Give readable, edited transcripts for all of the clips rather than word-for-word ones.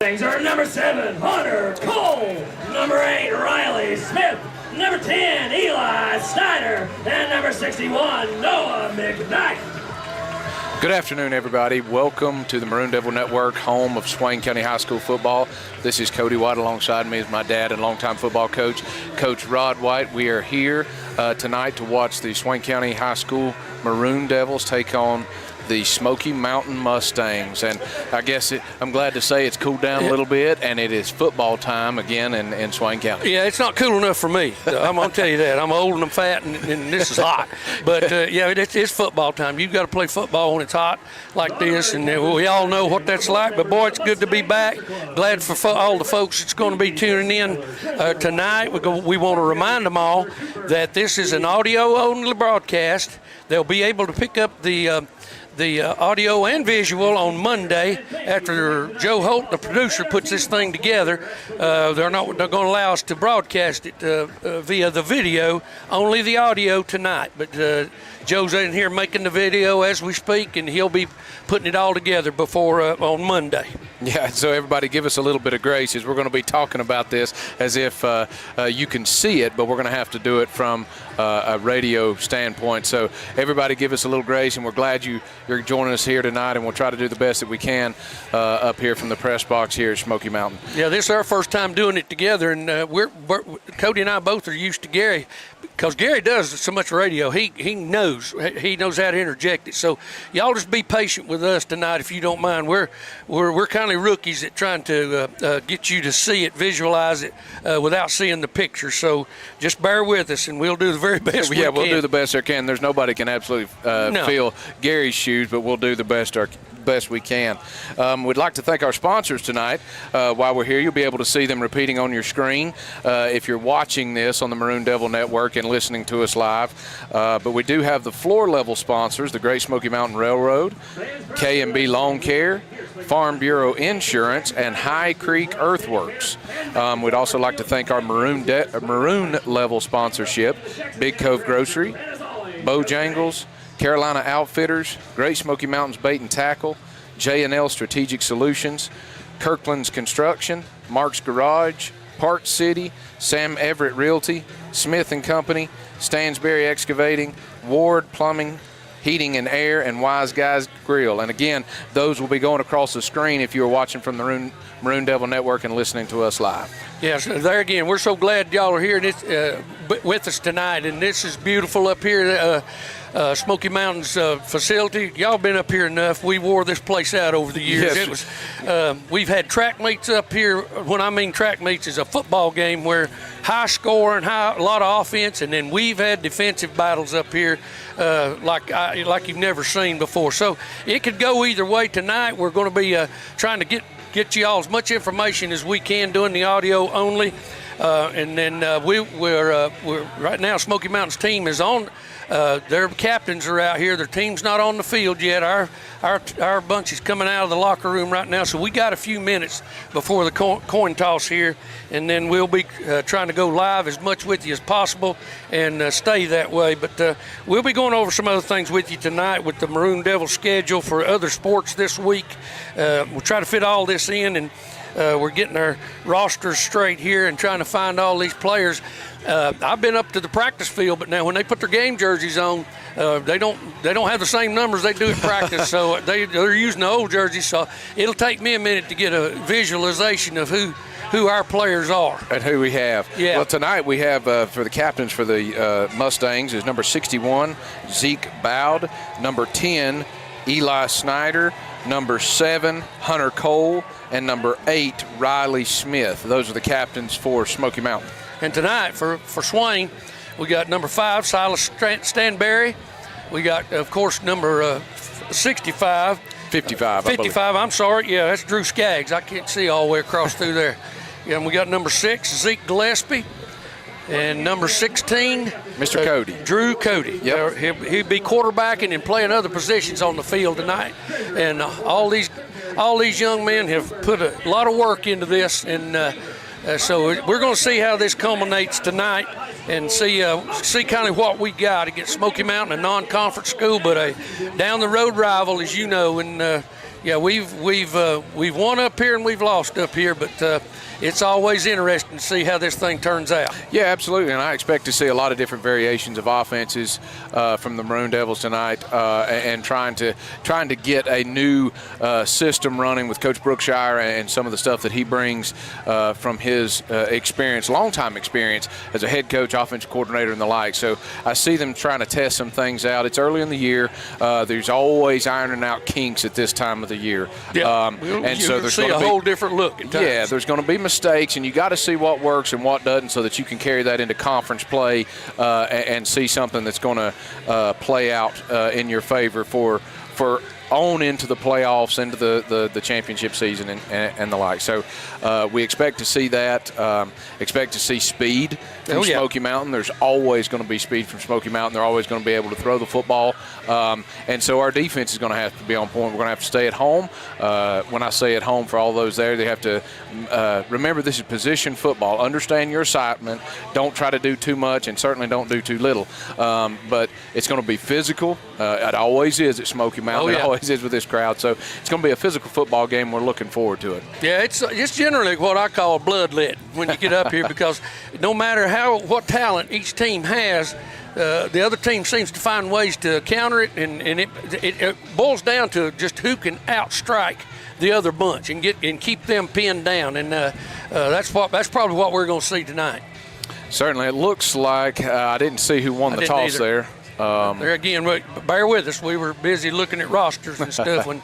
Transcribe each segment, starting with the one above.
Are number 7, Hunter Cole, number 8, Riley Smith, number 10, Eli Snyder, and number 61, Noah McKnight. Good afternoon, everybody. Welcome to the Maroon Devil Network, home of Swain County High School football. This is Cody White. Alongside me is my dad and longtime football coach, Coach Rod White. We are here tonight to watch the Swain County High School Maroon Devils take on the Smoky Mountain Mustangs. And I guess I'm glad to say it's cooled down a little bit, and it is football time again in Swain County. Yeah, it's not cool enough for me. I'm going to tell you that. I'm old and I'm fat, and this is hot. But, yeah, it's football time. You've got to play football when it's hot like this, and we all know what that's like. But, boy, it's good to be back. Glad for all the folks that's going to be tuning in tonight. We want to remind them all that this is an audio-only broadcast. They'll be able to pick up the audio and visual on Monday after Joe Holt, the producer, puts this thing together. They're going to allow us to broadcast it via the video, only the audio tonight. But Joe's in here making the video as we speak, and he'll be putting it all together before on Monday. Yeah, so everybody give us a little bit of grace as we're going to be talking about this as if you can see it, but we're going to have to do it from a radio standpoint. So everybody give us a little grace, and we're glad you're joining us here tonight, and we'll try to do the best that we can up here from the press box here at Smoky Mountain. Yeah, this is our first time doing it together, and Cody and I both are used to Gary, because Gary does so much radio. He knows how to interject it. So y'all just be patient with us tonight if you don't mind. We're kind of rookies at trying to get you to see it, visualize it without seeing the picture. So just bear with us, and we'll do the very best we can. We'll do the best we can. There's nobody can absolutely fill Gary's shoes, but we'll do the best we can. We'd like to thank our sponsors tonight. While we're here, you'll be able to see them repeating on your screen if you're watching this on the Maroon Devil Network and listening to us live. But we do have the floor level sponsors, the Great Smoky Mountain Railroad, K&B Lawn Care, Farm Bureau Insurance, and High Creek Earthworks. We'd also like to thank our Maroon level sponsorship, Big Cove Grocery, Bojangles, Carolina Outfitters, Great Smoky Mountains Bait and Tackle, J&L Strategic Solutions, Kirkland's Construction, Mark's Garage, Park City, Sam Everett Realty, Smith & Company, Stansberry Excavating, Ward Plumbing, Heating and Air, and Wise Guys Grill. And again, those will be going across the screen if you're watching from the Maroon Devil Network and listening to us live. Yes, there again, we're so glad y'all are here with us tonight, and this is beautiful up here. Smoky Mountain's facility. Y'all been up here enough. We wore this place out over the years. Yes. It was. We've had track meets up here. When I mean track meets, is a football game where high scoring, a lot of offense, and then we've had defensive battles up here like you've never seen before. So it could go either way tonight. We're going to be trying to get you all as much information as we can doing the audio only. And then we're right now, Smoky Mountain's team is on. Their captains are out here. Their team's not on the field yet. Our bunch is coming out of the locker room right now, so we got a few minutes before the coin toss here, and then we'll be trying to go live as much with you as possible and stay that way. But we'll be going over some other things with you tonight with the Maroon Devils schedule for other sports this week. We'll try to fit all this in, and we're getting our rosters straight here and trying to find all these players. I've been up to the practice field, but now when they put their game jerseys on, they don't have the same numbers they do at practice. So they're using the old jerseys. So it'll take me a minute to get a visualization of who our players are and who we have. Yeah. Well, tonight we have for the captains for the Mustangs is number 61 Zeke Bowd, number 10 Eli Snyder, number 7 Hunter Cole, and number 8 Riley Smith. Those are the captains for Smoky Mountain. And tonight for Swain, we got number 5, Silas Stanberry. We got, of course, number 65. 55, 55, I'm sorry. Yeah, that's Drew Skaggs. I can't see all the way across through there. Yeah, and we got number 6, Zeke Gillespie. And number 16, Mr. Cody. Drew Cody. Yep. He'll be quarterbacking and playing other positions on the field tonight. And all these young men have put a lot of work into this, and so we're going to see how this culminates tonight and see kind of what we got against Smoky Mountain, a non-conference school, but a down-the-road rival, as you know. And Yeah, we've won up here and we've lost up here, but it's always interesting to see how this thing turns out. Yeah, absolutely, and I expect to see a lot of different variations of offenses from the Maroon Devils tonight, and trying to get a new system running with Coach Brookshire and some of the stuff that he brings from his experience, long-time experience as a head coach, offensive coordinator, and the like. So I see them trying to test some things out. It's early in the year. There's always ironing out kinks at this time of the year. Yeah, and so there's see a whole different look at times. Yeah, there's going to be mistakes, and you got to see what works and what doesn't, so that you can carry that into conference play and see something that's going to play out in your favor for on into the playoffs, into the championship season and the like. So we expect to see that. Expect to see speed from Smoky Mountain. There's always going to be speed from Smoky Mountain. They're always going to be able to throw the football. And so our defense is going to have to be on point. We're going to have to stay at home. When I say at home, for all those there, they have to remember this is position football. Understand your assignment. Don't try to do too much, and certainly don't do too little. But it's going to be physical. It always is at Smoky Mountain. It always is with this crowd. So it's going to be a physical football game. We're looking forward to it. Yeah, it's generally what I call a bloodlet when you get up here, because no matter what talent each team has, the other team seems to find ways to counter it, and it boils down to just who can outstrike the other bunch and keep them pinned down, and that's probably what we're going to see tonight. Certainly, it looks like I didn't see who won the toss there. There again, bear with us. We were busy looking at rosters and stuff when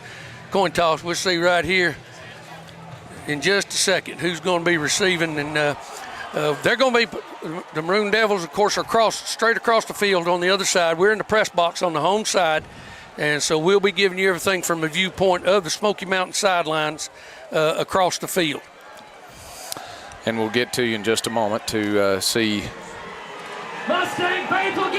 coin toss. We'll see right here in just a second who's going to be receiving, and they're going to be the Maroon Devils, of course, are straight across the field on the other side. We're in the press box on the home side, and so we'll be giving you everything from a viewpoint of the Smoky Mountain sidelines across the field. And we'll get to you in just a moment to see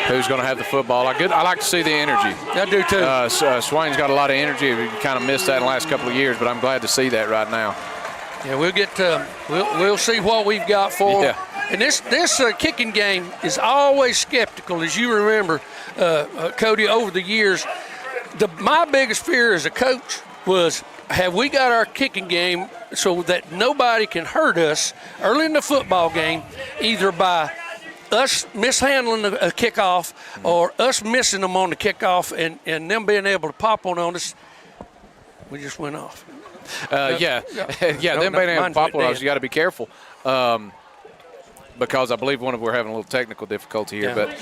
who's going to have the football. I like to see the energy. I do too. Swain's got a lot of energy. We kind of missed that in the last couple of years, but I'm glad to see that right now. Yeah, we'll get we'll see what we've got for them. And this kicking game is always skeptical, as you remember, Cody, over the years. My biggest fear as a coach was, have we got our kicking game so that nobody can hurt us early in the football game, either by us mishandling a kickoff or us missing them on the kickoff and them being able to pop one on us. We just went off. Them being able to pop one on us, you got to be careful. Because I believe we're having a little technical difficulty here, but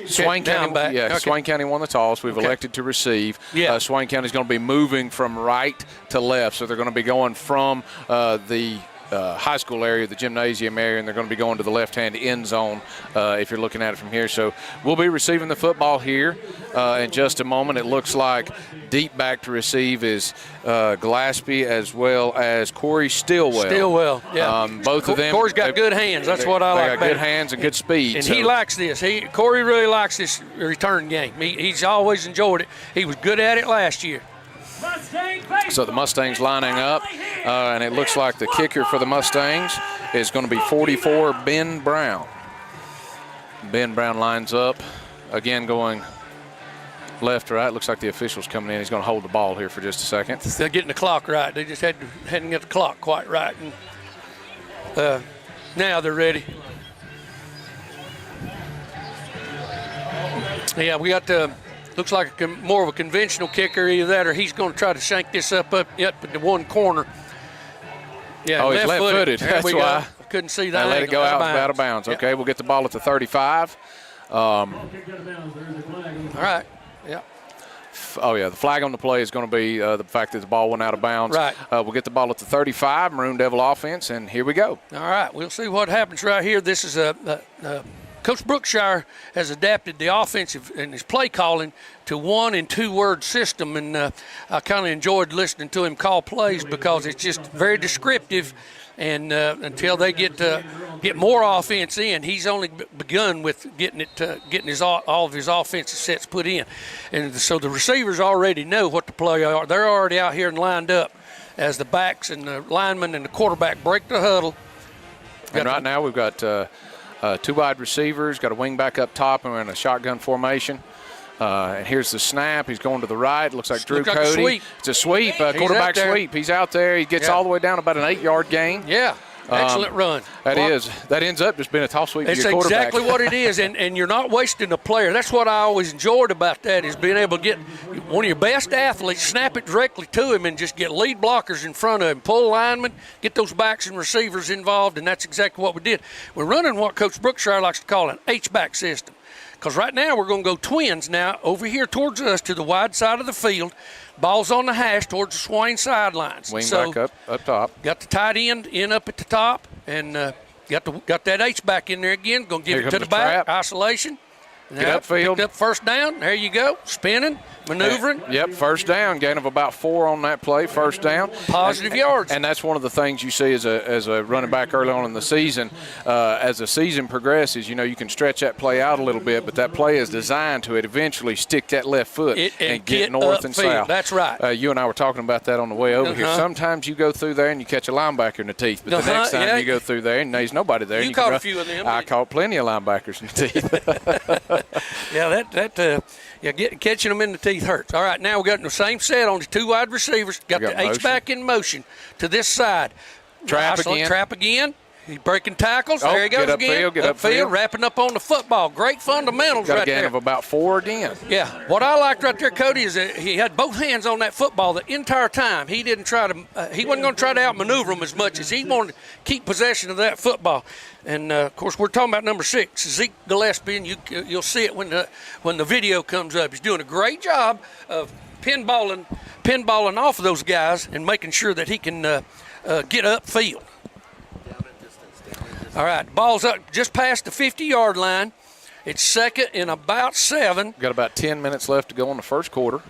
Swain County, Swain County won the toss. We've elected to receive. Swain County is going to be moving from right to left, so they're going to be going from the high school area, the gymnasium area, and they're going to be going to the left-hand end zone if you're looking at it from here. So we'll be receiving the football here in just a moment. It looks like deep back to receive is Glaspie as well as Corey Stillwell. Both of them. Corey's got good hands. That's what I like. They got good hands and good speed. And he likes this. Corey really likes this return game. He's always enjoyed it. He was good at it last year. So the Mustangs lining up, and it looks like the kicker for the Mustangs is going to be 44, Ben Brown. Ben Brown lines up, again going left to right. Looks like the official's coming in. He's going to hold the ball here for just a second. They're getting the clock right. They just hadn't got the clock quite right. And now they're ready. Yeah, we got looks like more of a conventional kicker, either that or he's going to try to shank this up in the one corner. Yeah, he's left-footed. That's why. I couldn't see that. Let it go out of bounds. Okay, we'll get the ball at the 35. All right. Yeah. The flag on the play is going to be the fact that the ball went out of bounds. Right. We'll get the ball at the 35, Maroon Devil offense, and here we go. All right, we'll see what happens right here. This is Coach Brookshire has adapted the offensive and his play calling to 1- and 2-word system, and I kind of enjoyed listening to him call plays because it's just very descriptive. And until they get more offense in, he's only begun with getting all of his offensive sets put in, and so the receivers already know what the play are. They're already out here and lined up as the backs and the linemen and the quarterback break the huddle. And right now we've got 2 wide receivers, got a wing back up top, and we're in a shotgun formation. And here's the snap. He's going to the right. Looks like Drew Looks like Cody. a sweep. It's a sweep, quarterback sweep. He's out there. He gets all the way down about an 8-yard gain. Yeah. Excellent run. That ends up just being a toss sweep to It's your quarterback. exactly what it is, and you're not wasting a player. That's what I always enjoyed about that, is being able to get one of your best athletes, snap it directly to him, and just get lead blockers in front of him, pull linemen, get those backs and receivers involved, and that's exactly what we did. We're running what Coach Brookshire likes to call an H-back system, because right now we're going to go twins now over here towards us to the wide side of the field. Ball's on the hash towards the Swain sidelines. Wing back up top. Got the tight end in up at the top, and got that H-back in there again. Going to give it to the back. Trap. Isolation. Get upfield. Picked up first down. There you go. Spinning, maneuvering. Yep, first down. Gain of about 4 on that play. First down. Positive yards. And that's one of the things you see as a running back early on in the season. As the season progresses, you can stretch that play out a little bit, but that play is designed to eventually stick that left foot and get north and south. That's right. You and I were talking about that on the way over here. Sometimes you go through there and you catch a linebacker in the teeth, but the next time you go through there and there's nobody there. You caught a few of them. I caught plenty of linebackers in the teeth. Yeah, catching them in the teeth hurts. All right, now we got the same set on the 2 wide receivers. Got the H-back in motion to this side. Trap again. He's breaking tackles. There he goes again. Get upfield. Wrapping up on the football. Great fundamentals right there. Got a gain of about 4 again. Yeah. What I liked right there, Cody, is that he had both hands on that football the entire time. He didn't try to. He wasn't going to try to outmaneuver him as much as he wanted to keep possession of that football. And of course, we're talking about number 6, Zeke Gillespie, and you'll see it when the video comes up. He's doing a great job of pinballing off of those guys and making sure that he can get upfield. All right, ball's up just past the 50-yard line. It's second and about 7. Got about 10 minutes left to go in the first quarter.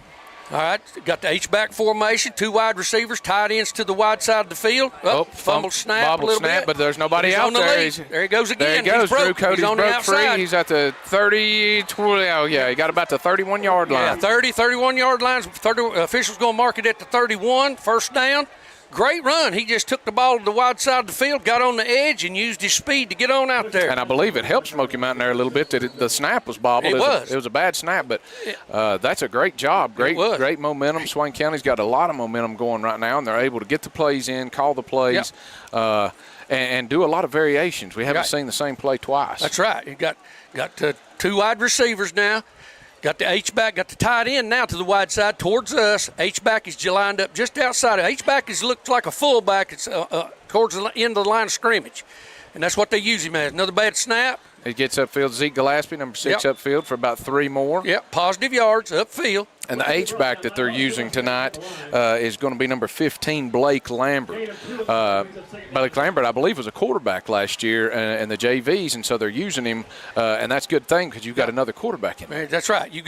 All right, got the H-back formation, 2 wide receivers, tight ends to the wide side of the field. Fumble snap a little bit. But there's nobody out there. There he goes again. There he goes. Drew Cody's on the broke outside. Free. He's at the 30, 20. Oh, yeah, he got about the 31-yard line. Yeah, 31-yard lines. Officials going to mark it at the 31, first down. Great run. He just took the ball to the wide side of the field, got on the edge, and used his speed to get on out there. And I believe it helped Smoky Mountain there a little bit that the snap was bobbled. It was a bad snap, but that's a great job. Great momentum. Swain County's got a lot of momentum going right now, and they're able to get the plays in, call the plays, and do a lot of variations. We haven't seen the same play twice. That's right. You got 2 wide receivers now. Got the H-back, got the tight end now to the wide side towards us. H-back is lined up just outside. H-back looks like a fullback. It's towards the end of the line of scrimmage. And that's what they use him as. Another bad snap. He gets upfield. Zeke Gillespie, number 6, upfield for about 3 more. Yep, positive yards, upfield. And the H-back that they're using tonight is going to be number 15, Blake Lambert. Blake Lambert, I believe, was a quarterback last year in the JVs, and so they're using him, and that's a good thing because you've got another quarterback in there. That's right. They've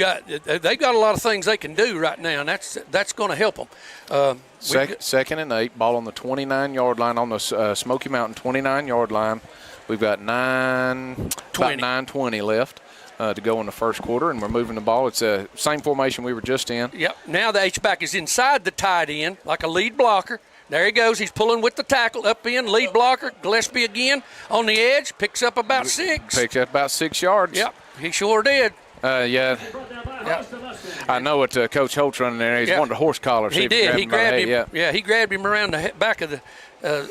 got a lot of things they can do right now, and that's going to help them. Second and 8, ball on the 29-yard line, on the Smoky Mountain 29-yard line. We've got about 9:20 left to go in the first quarter, and we're moving the ball. It's the same formation we were just in. Yep. Now the H-back is inside the tight end like a lead blocker. There he goes. He's pulling with the tackle, up in, lead blocker. Gillespie again on the edge, picks up about 6. Picks up about 6 yards. Yep, he sure did. Yeah. I know what Coach Holt's running there. He's wanted a horse collar. He did. He grabbed him. Yeah, he grabbed him around the back of the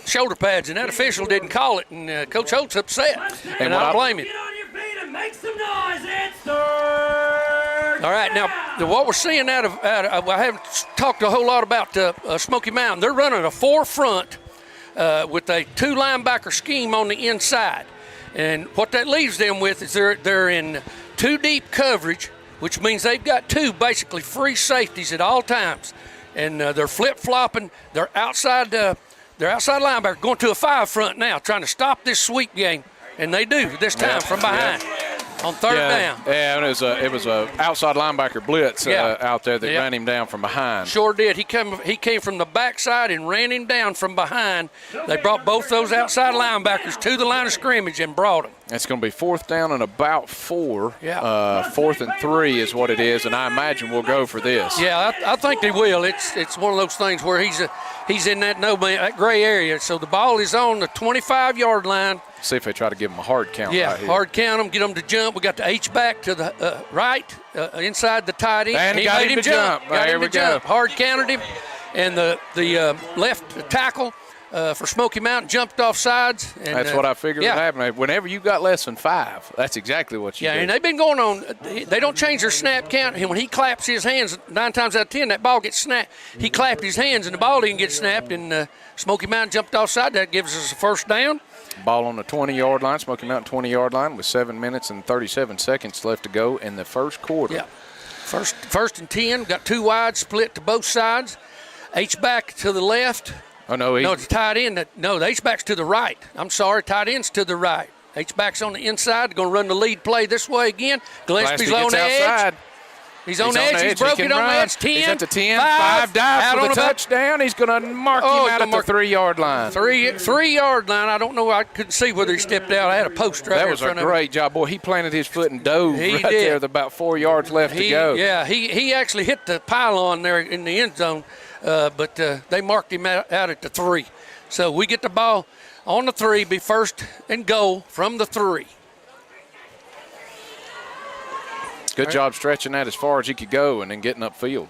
shoulder pads, and that official didn't call it, and Coach Holt's upset. And I don't blame him. Get on your feet and make some noise. It's third. All right, now what we're seeing out of I haven't talked a whole lot about Smoky Mountain. They're running a 4-front with a 2 linebacker scheme on the inside, and what that leaves them with is they're in 2 deep coverage, which means they've got 2 basically free safeties at all times, and they're flip-flopping. They're outside linebacker going to a 5-front now, trying to stop this sweep game, and they do this time from behind. On third down. Yeah, and it was a outside linebacker blitz out there that ran him down from behind. Sure did. He came from the backside and ran him down from behind. They brought both those outside linebackers to the line of scrimmage and brought them. It's going to be 4th down and about 4. Yeah. 4th and 3 is what it is, and I imagine we'll go for this. Yeah, I think they will. It's one of those things where he's in that gray area. So the ball is on the 25-yard line. See if they try to give them a hard count. Yeah, right here. hard count them, get them to jump. We got the H-back to the right, inside the tight end. And he got made him to jump. Got There him we to jump. go. Hard counted him. And the left tackle for Smoky Mountain jumped off sides. And, that's what I figured yeah. would happen. Whenever you got less than 5, that's exactly what you do. Yeah, and they've been going on. They don't change their snap count. And when he claps his hands, 9 times out of 10, that ball gets snapped. He clapped his hands, and the ball didn't get snapped, and Smoky Mountain jumped offside. That gives us a first down. Ball on the 20-yard line, Smoky Mountain 20-yard line with 7 minutes and 37 seconds left to go in the first quarter. Yeah. First and 10. Got 2 wide, split to both sides. H-back to the left. Oh, no, it's tight end. No, the H-back's to the right. I'm sorry, tight end's to the right. H-back's on the inside. They're going to run the lead play this way again. Gillespie's on the edge. He's on the edge. He's broken on the edge. 10. He's at the 10. 5 dive for the touchdown. He's going to mark him out at the 3-yard line. 3-yard line. I don't know. I couldn't see whether he stepped out. I had a post right there in was front a of him. great job. Boy, he planted his foot and dove there with about 4 yards left to go. Yeah, he actually hit the pylon there in the end zone, but they marked him out at the 3. So we get the ball on the 3, be first and goal from the 3. Good job stretching that as far as he could go and then getting upfield.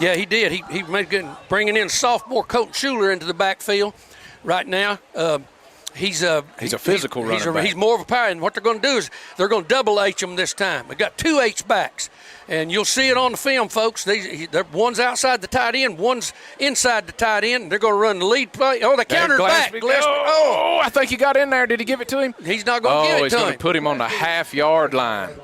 Yeah, he did. He made good bringing in sophomore Colton Schuler into the backfield right now. He's a physical running back. He's more of a power. And what they're going to do is they're going to double H him this time. We got 2 H-backs. And you'll see it on the film, folks. One's outside the tight end, one's inside the tight end. They're going to run the lead play. Oh, they countered back. Oh, I think he got in there. Did he give it to him? He's not going to give it to him. Oh, he's going to put him on the half-yard line.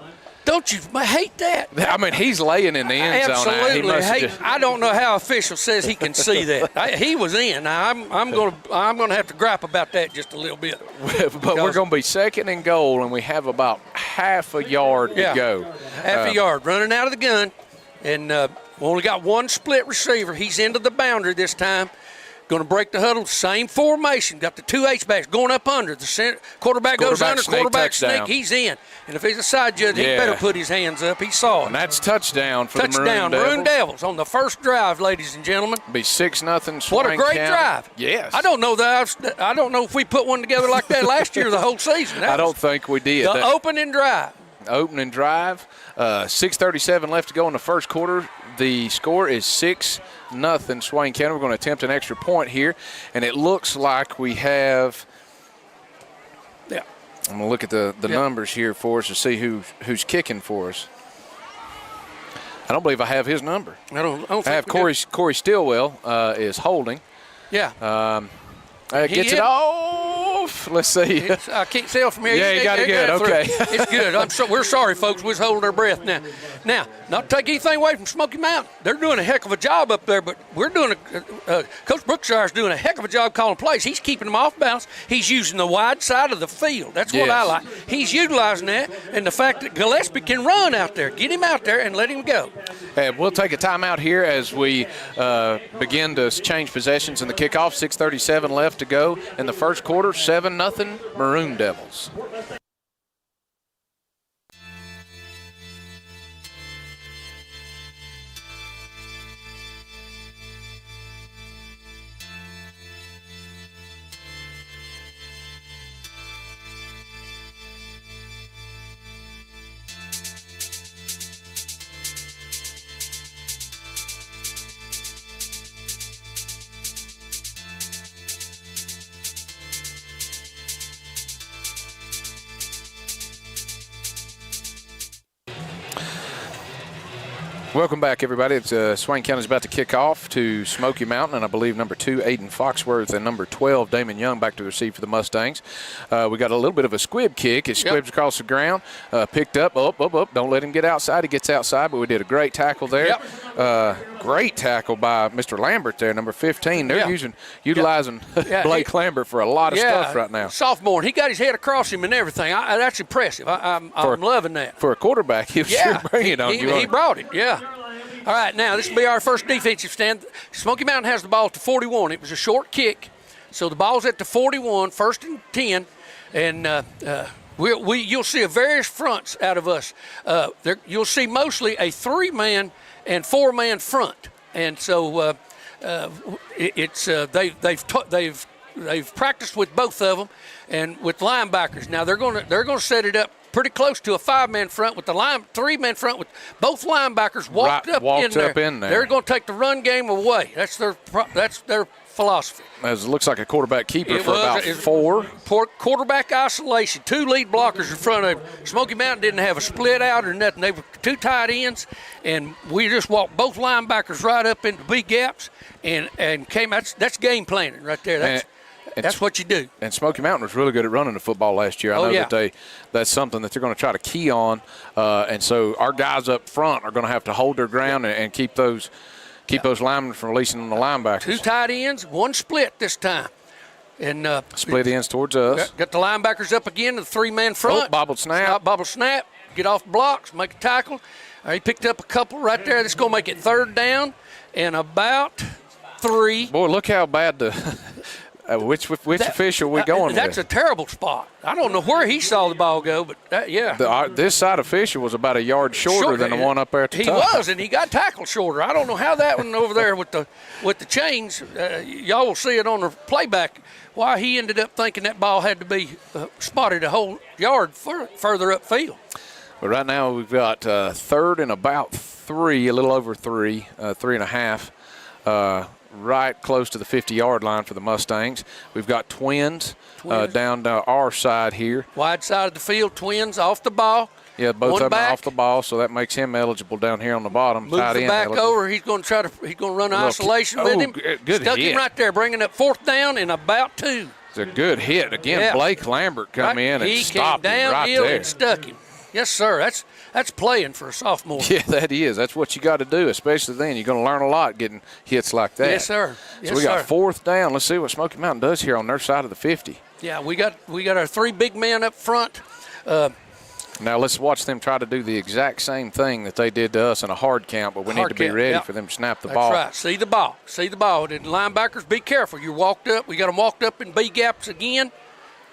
Don't you hate that? I mean, he's laying in the end zone. Absolutely. I don't know how official says he can see that. He was in. Now, I'm going to have to gripe about that just a little bit. But we're going to be second and goal, and we have about half a yard to go. Half a yard. Running out of the gun. And we only got one split receiver. He's into the boundary this time. Going to break the huddle, same formation. Got the 2 H-backs going up under. The quarterback goes under, quarterback sneak, he's in. And if he's a side judge, he better put his hands up. He saw it. And that's touchdown for the Maroon Devils. Maroon Devils on the first drive, ladies and gentlemen. Be 6-0 Swain. What a great drive. Yes. I don't know if we put one together like that last year the whole season. I don't think we did. The opening drive. 6:37 left to go in the first quarter. The score is 6-0 Swain County. We're going to attempt an extra point here, and it looks like we have. Yeah. I'm going to look at the numbers here for us to see who's kicking for us. I don't believe I have his number. I have Corey Stillwell is holding. Yeah. Gets it off. Let's see. I can't tell from here. Yeah, you got it good. Okay. It's good. We're sorry, folks. We're holding our breath now. Now, not to take anything away from Smoky Mountain. They're doing a heck of a job up there, but we're doing Coach Brookshire's doing a heck of a job calling plays. He's keeping them off balance. He's using the wide side of the field. That's what I like. He's utilizing that, and the fact that Gillespie can run out there. Get him out there and let him go. We'll take a timeout here as we begin to change possessions in the kickoff. 6:37 left to go in the first quarter. 7-0 Maroon Devils. Welcome back, everybody. It's Swain County's about to kick off to Smoky Mountain, and I believe number 2, Aiden Foxworth, and number 12, Damon Young, back to receive for the Mustangs. We got a little bit of a squib kick. It squibs across the ground, picked up, up. Don't let him get outside. He gets outside, but we did a great tackle there. Great tackle by Mr. Lambert there, number 15. They're utilizing Blake Lambert for a lot of stuff right now. Sophomore, he got his head across him and everything. That's impressive. I'm loving that. For a quarterback, he was sure bringing it on you. He brought it, All right, now this will be our first defensive stand. Smoky Mountain has the ball at the 41. It was a short kick, so the ball's at the 41, first and 10, and you'll see a various fronts out of us. You'll see mostly a 3-man and 4-man front, and so they've they've practiced with both of them and with linebackers. Now they're gonna set it up pretty close to a 5-man front with the 3-man front with both linebackers walked up in there. They're going to take the run game away. That's their philosophy. As it looks like a quarterback keeper for about 4. Quarterback isolation. 2 lead blockers in front of him. Smoky Mountain didn't have a split out or nothing. They were 2 tight ends, and we just walked both linebackers right up into B gaps and came out. That's game planning right there. That's what you do. And Smoky Mountain was really good at running the football last year. I know that that's something that they're going to try to key on. And so our guys up front are going to have to hold their ground and keep those linemen from releasing on the linebackers. 2 tight ends, 1 split this time. And split ends towards us. Got the linebackers up again to the 3-man front. Bobbled snap. Bobble snap. Get off blocks, make a tackle. He picked up a couple right there. That's going to make it 3rd down and about 3. Boy, look how bad the – which official we going with? That's a terrible spot. I don't know where he saw the ball go, but this side official was about a yard shorter than the one up there at the top. He was, and he got tackled shorter. I don't know how that one over there with the chains. Y'all will see it on the playback. Why he ended up thinking that ball had to be spotted a whole yard further upfield. But right now we've got 3rd and about 3, a little over 3, 3.5. Right close to the 50-yard line for the Mustangs. We've got twins. Down our side here. Wide side of the field, twins off the ball. Yeah, both of them are off the ball, so that makes him eligible down here on the bottom. Move the back over. He's going to run isolation with him. Good Stuck hit. him right there, bringing up 4th down and about 2. It's a good hit. Again, Blake Lambert come in and stopped him right there. He came downhill and stuck him. Yes, sir. That's playing for a sophomore. Yeah, that is. That's what you got to do, especially then. You're going to learn a lot getting hits like that. Yes, sir. So we got 4th down. Let's see what Smoky Mountain does here on their side of the 50. Yeah, we got our 3 big men up front. Now let's watch them try to do the exact same thing that they did to us in a hard count, but we need to be ready for them to snap the ball. That's right. See the ball. The linebackers, be careful. You're walked up. We got them walked up in B gaps again.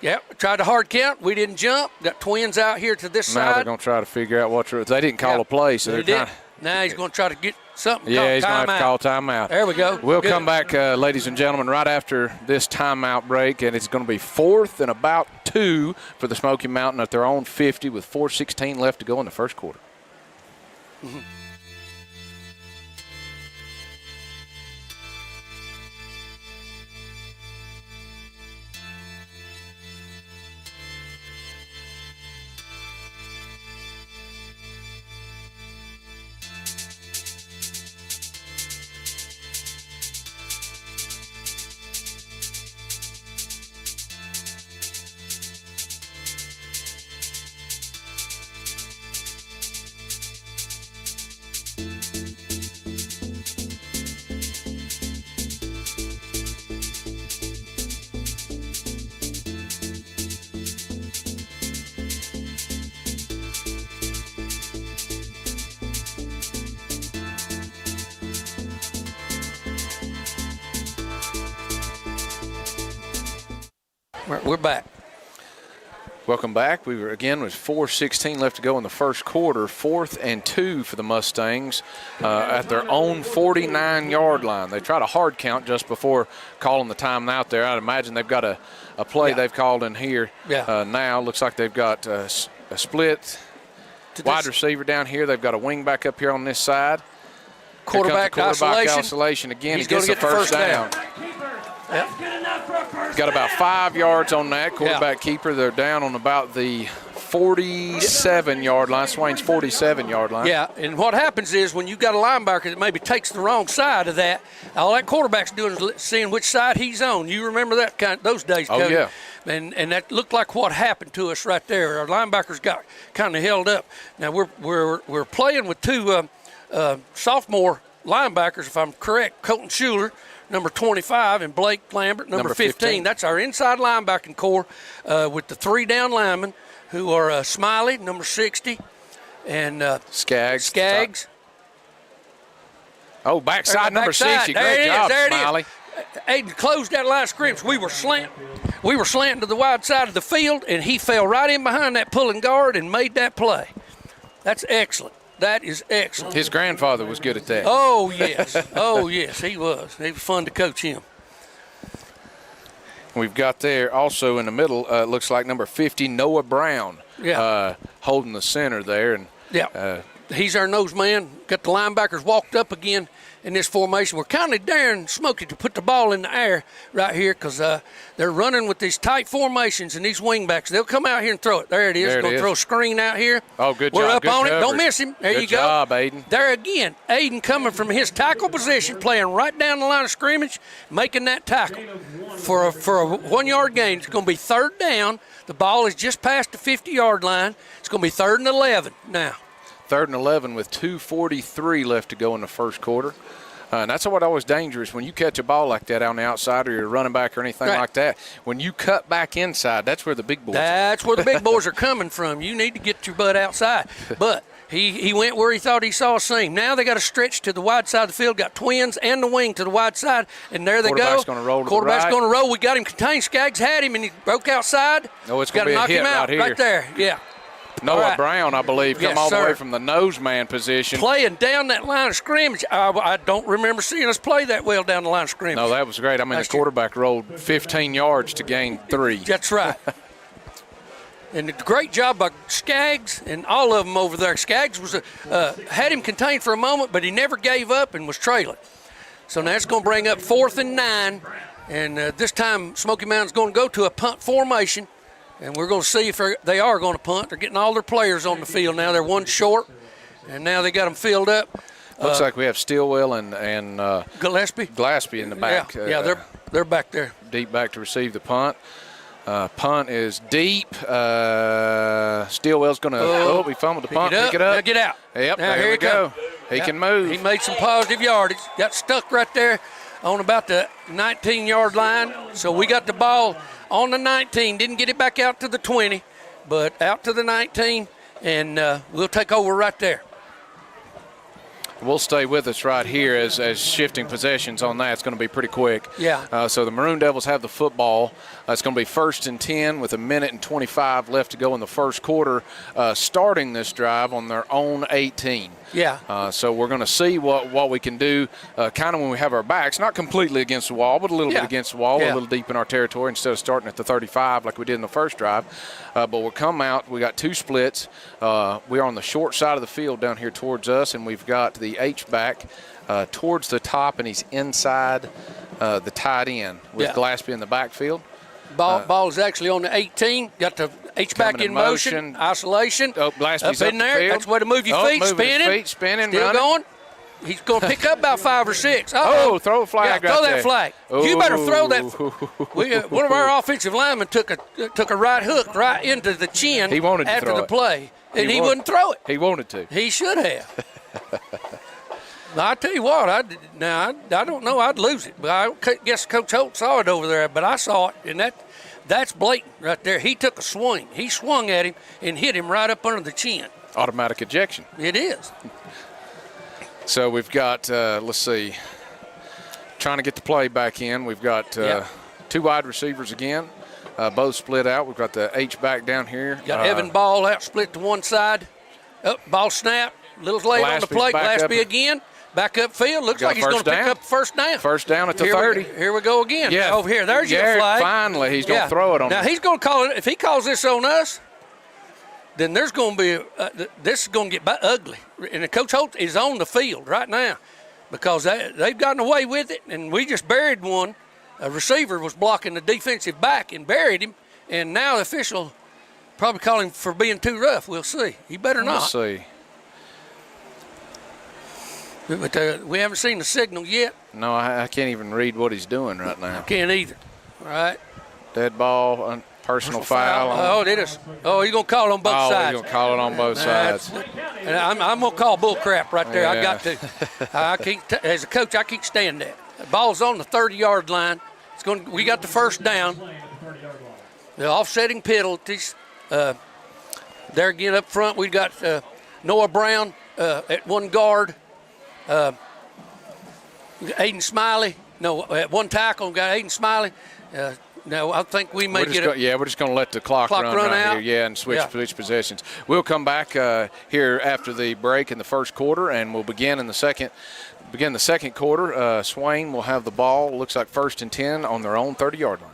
Yep, tried to hard count. We didn't jump. Got twins out here to this side. Now they're going to try to figure out what they didn't call a play, so they're trying. Now he's going to try to get something. Yeah, he's going to have to call timeout. There we go. We'll come back, ladies and gentlemen, right after this timeout break, and it's going to be 4th and about 2 for the Smoky Mountain at their own 50 with 4:16 left to go in the first quarter. Mm-hmm. We're back. Welcome back. We were again with 4:16 left to go in the first quarter. 4th and 2 for the Mustangs at their own 49-yard line. They tried a hard count just before calling the timeout there. I'd imagine they've got a play they've called in here. Now looks like they've got a split wide receiver down here. They've got a wing back up here on this side. Quarterback isolation again. He gets the first down. Yep. Got about 5 yards on that. Quarterback keeper, they're down on about the 47-yard line, Swain's 47-yard line. Yeah, and what happens is when you got a linebacker that maybe takes the wrong side of that, all that quarterback's doing is seeing which side he's on. You remember that those days, Cody? Oh, yeah. And that looked like what happened to us right there. Our linebackers got kind of held up. Now we're playing with 2 sophomore linebackers, if I'm correct, Colton Schuler, number 25, and Blake Lambert, number 15. That's our inside linebacking core with the 3 down linemen who are Smiley, number 60, and Skaggs. Oh, backside number 60. Great job, Smiley. Aiden closed that line of scrimmage. We were slanting to the wide side of the field, and he fell right in behind that pulling guard and made that play. That's excellent. That is excellent. His grandfather was good at that. Oh, yes. Oh, yes, he was. It was fun to coach him. We've got there also in the middle, looks like number 50, Noah Brown, holding the center there. And he's our nose man. Got the linebackers walked up again in this formation. We're kind of daring Smoky to put the ball in the air right here because they're running with these tight formations and these wingbacks. They'll come out here and throw it. There it is. Going to throw a screen out here. Oh, good We're job. up good on coverage. it. Don't miss him. There good you go. Good job, Aiden. There again, Aiden coming from his tackle position, playing right down the line of scrimmage, making that tackle for a 1-yard gain. It's going to be 3rd down. The ball is just past the 50-yard line. It's going to be 3rd and 11 now. 3rd and 11 with 2:43 left to go in the first quarter. And that's what always dangerous when you catch a ball like that on the outside or you're a running back or anything like that. When you cut back inside, that's where the big boys That's where the big boys are coming from. You need to get your butt outside. But he went where he thought he saw a seam. Now they got to stretch to the wide side of the field. Got twins and the wing to the wide side. And there they go. Quarterback's going to roll to the right. Quarterback's going to roll. We got him contained. Skaggs had him, and he broke outside. Oh, it's going to be a hit right here. Right there, yeah. Noah Brown, I believe, come all the way from the nose man position. Playing down that line of scrimmage. I don't remember seeing us play that well down the line of scrimmage. No, that was great. I mean, the quarterback rolled 15 yards to gain 3. That's right. And a great job by Skaggs and all of them over there. Skaggs was had him contained for a moment, but he never gave up and was trailing. So now it's going to bring up 4th and 9. And this time Smoky Mountain's going to go to a punt formation. And we're going to see if they are going to punt. They're getting all their players on the field now. They're 1 short, and now they got them filled up. Looks like we have Stillwell and Gillespie in the back. Yeah, they're back there. Deep back to receive the punt. Punt is deep. Stillwell's going to he fumbled the punt. Pick it up. Now get out. Yep, now, there we go. He can move. He made some positive yardage. Got stuck right there on about the 19-yard line. So we got the ball on the 19, didn't get it back out to the 20, but out to the 19, and we'll take over right there. Will stay with us right here as shifting possessions on that. It's going to be pretty quick. Yeah. So the Maroon Devils have the football. It's going to be 1st and 10 with 1:25 left to go in the first quarter, starting this drive on their own 18. Yeah. So we're going to see what we can do kind of when we have our backs, not completely against the wall, but a little bit against the wall, a little deep in our territory instead of starting at the 35 like we did in the first drive. But we'll come out. We got 2 splits. We're on the short side of the field down here towards us, and we've got the H-back towards the top, and he's inside the tight end with Gillespie in the backfield. Ball is actually on the 18. Got the H-back in motion. Isolation. Oh, Gillespie's up in there. The field. That's the way to move your feet. Spinning. Still running. Going. He's going to pick up about 5 or 6. Oh, throw a flag throw that there. flag. Oh. You better throw that. One of our offensive linemen took a right hook right into the chin after the play, and he wouldn't throw it. He wanted to. He should have. I tell you what, I don't know. I'd lose it, but I guess Coach Holt saw it over there. But I saw it, and that's blatant right there. He took a swing. He swung at him and hit him right up under the chin. Automatic ejection. It is. So we've got, let's see, trying to get the play back in. We've got 2 wide receivers again, both split out. We've got the H-back down here. Got Evan Ball out, split to one side. Ball snap, little late on the plate. Gillespie again. Back upfield. Looks like he's going to pick up first down. First down at the 30. Here we go again. Yeah. Over here. There's your flag. Finally, he's going to throw it on. Now, he's going to call it. If he calls this on us, then there's going to be this is going to get ugly. And the Coach Holt is on the field right now because they've gotten away with it, and we just buried one. A receiver was blocking the defensive back and buried him, and now the official probably call him for being too rough. We'll see. He better not. We'll see. But we haven't seen the signal yet. No, I can't even read what he's doing right now. I can't either. All right. Dead ball, personal foul. It is. Oh, he's going to call it on both sides. He's going to call it on both sides. And I'm going to call bull crap right there. I got to. I can't. As a coach, I can't stand that. The ball's on the 30-yard line. We got the first down. The offsetting penalties. There again up front, we got Noah Brown at one guard. Aiden Smiley. No, at one tackle, we got Aiden Smiley. No, I think we may get it. We're just going to let the clock run right out. Here. Yeah, and switch possessions. We'll come back here after the break in the first quarter, and we'll begin in the second. Begin the second quarter. Swain will have the ball. Looks like 1st and 10 on their own 30-yard line.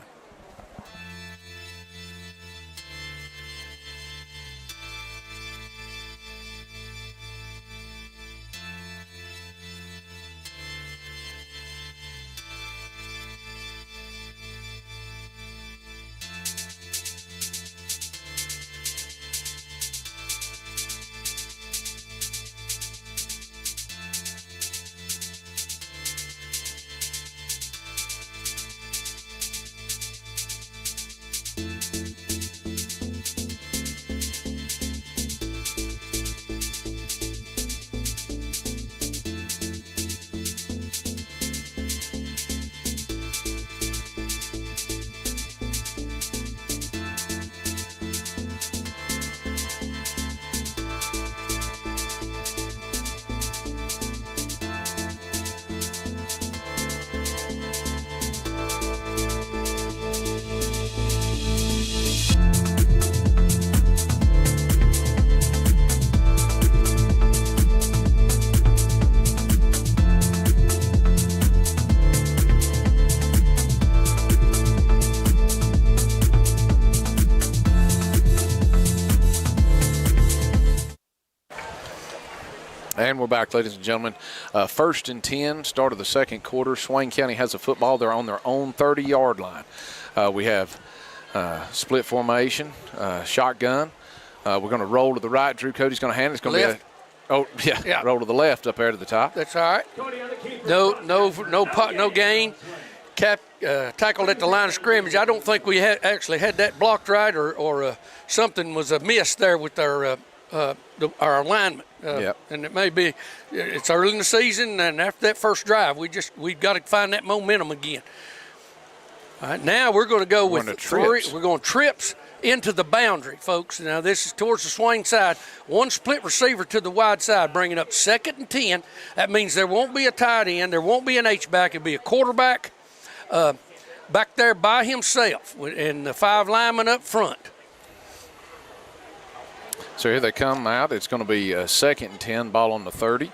And we're back, ladies and gentlemen. 1st and 10, start of the second quarter. Swain County has the football. They're on their own 30-yard line. We have split formation, shotgun. We're going to roll to the right. Drew Cody's going to hand it. It's going to be roll to the left up there to the top. That's all right. No gain. Tackled at the line of scrimmage. I don't think we actually had that blocked right, or something was amiss there with our alignment. And it may be it's early in the season, and after that first drive, we've got to find that momentum again. All right, now we're going to go with trips. We're going trips into the boundary, folks. Now this is towards the Swain side. One split receiver to the wide side, bringing up 2nd and 10. That means there won't be a tight end. There won't be an H-back. It'll be a quarterback back there by himself, and the 5 linemen up front. So here they come out. It's going to be 2nd and 10, ball on the 30.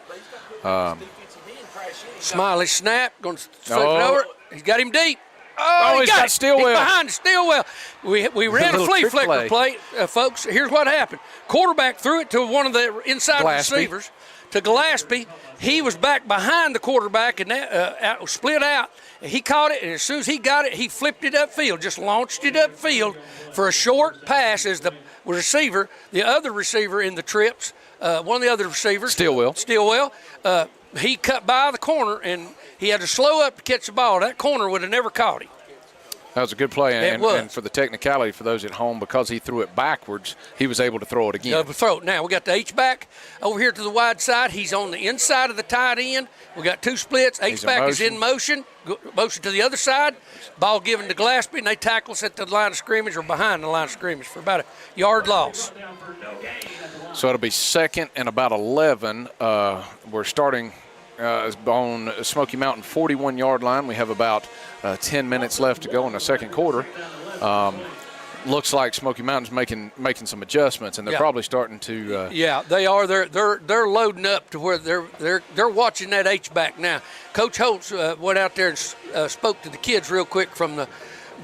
Smiley snap, going to flip it over. He's got him deep. He's got Stillwell. He's behind Stillwell. We ran a flea flicker play, folks. Here's what happened. Quarterback threw it to one of the inside receivers, to Gillespie. He was back behind the quarterback, and that split out. He caught it, and as soon as he got it, he flipped it upfield, just launched it upfield for a short pass as the receiver, the other receiver in the trips, one of the other receivers, Stillwell, he cut by the corner, and he had to slow up to catch the ball. That corner would have never caught him. That was a good play, and for the technicality for those at home, because he threw it backwards, he was able to throw it again. Now we got the H-back over here to the wide side. He's on the inside of the tight end. We got 2 splits. H-back is in motion. Motion to the other side. Ball given to Gillespie, and they tackle us at the line of scrimmage or behind the line of scrimmage for about a yard loss. So it'll be 2nd and about 11. We're starting on Smoky Mountain 41-yard line. We have about 10 minutes left to go in the second quarter. Looks like Smoky Mountain's making some adjustments, and they're probably starting to. They are. They're loading up to where they're watching that H-back now. Coach Holtz went out there and spoke to the kids real quick from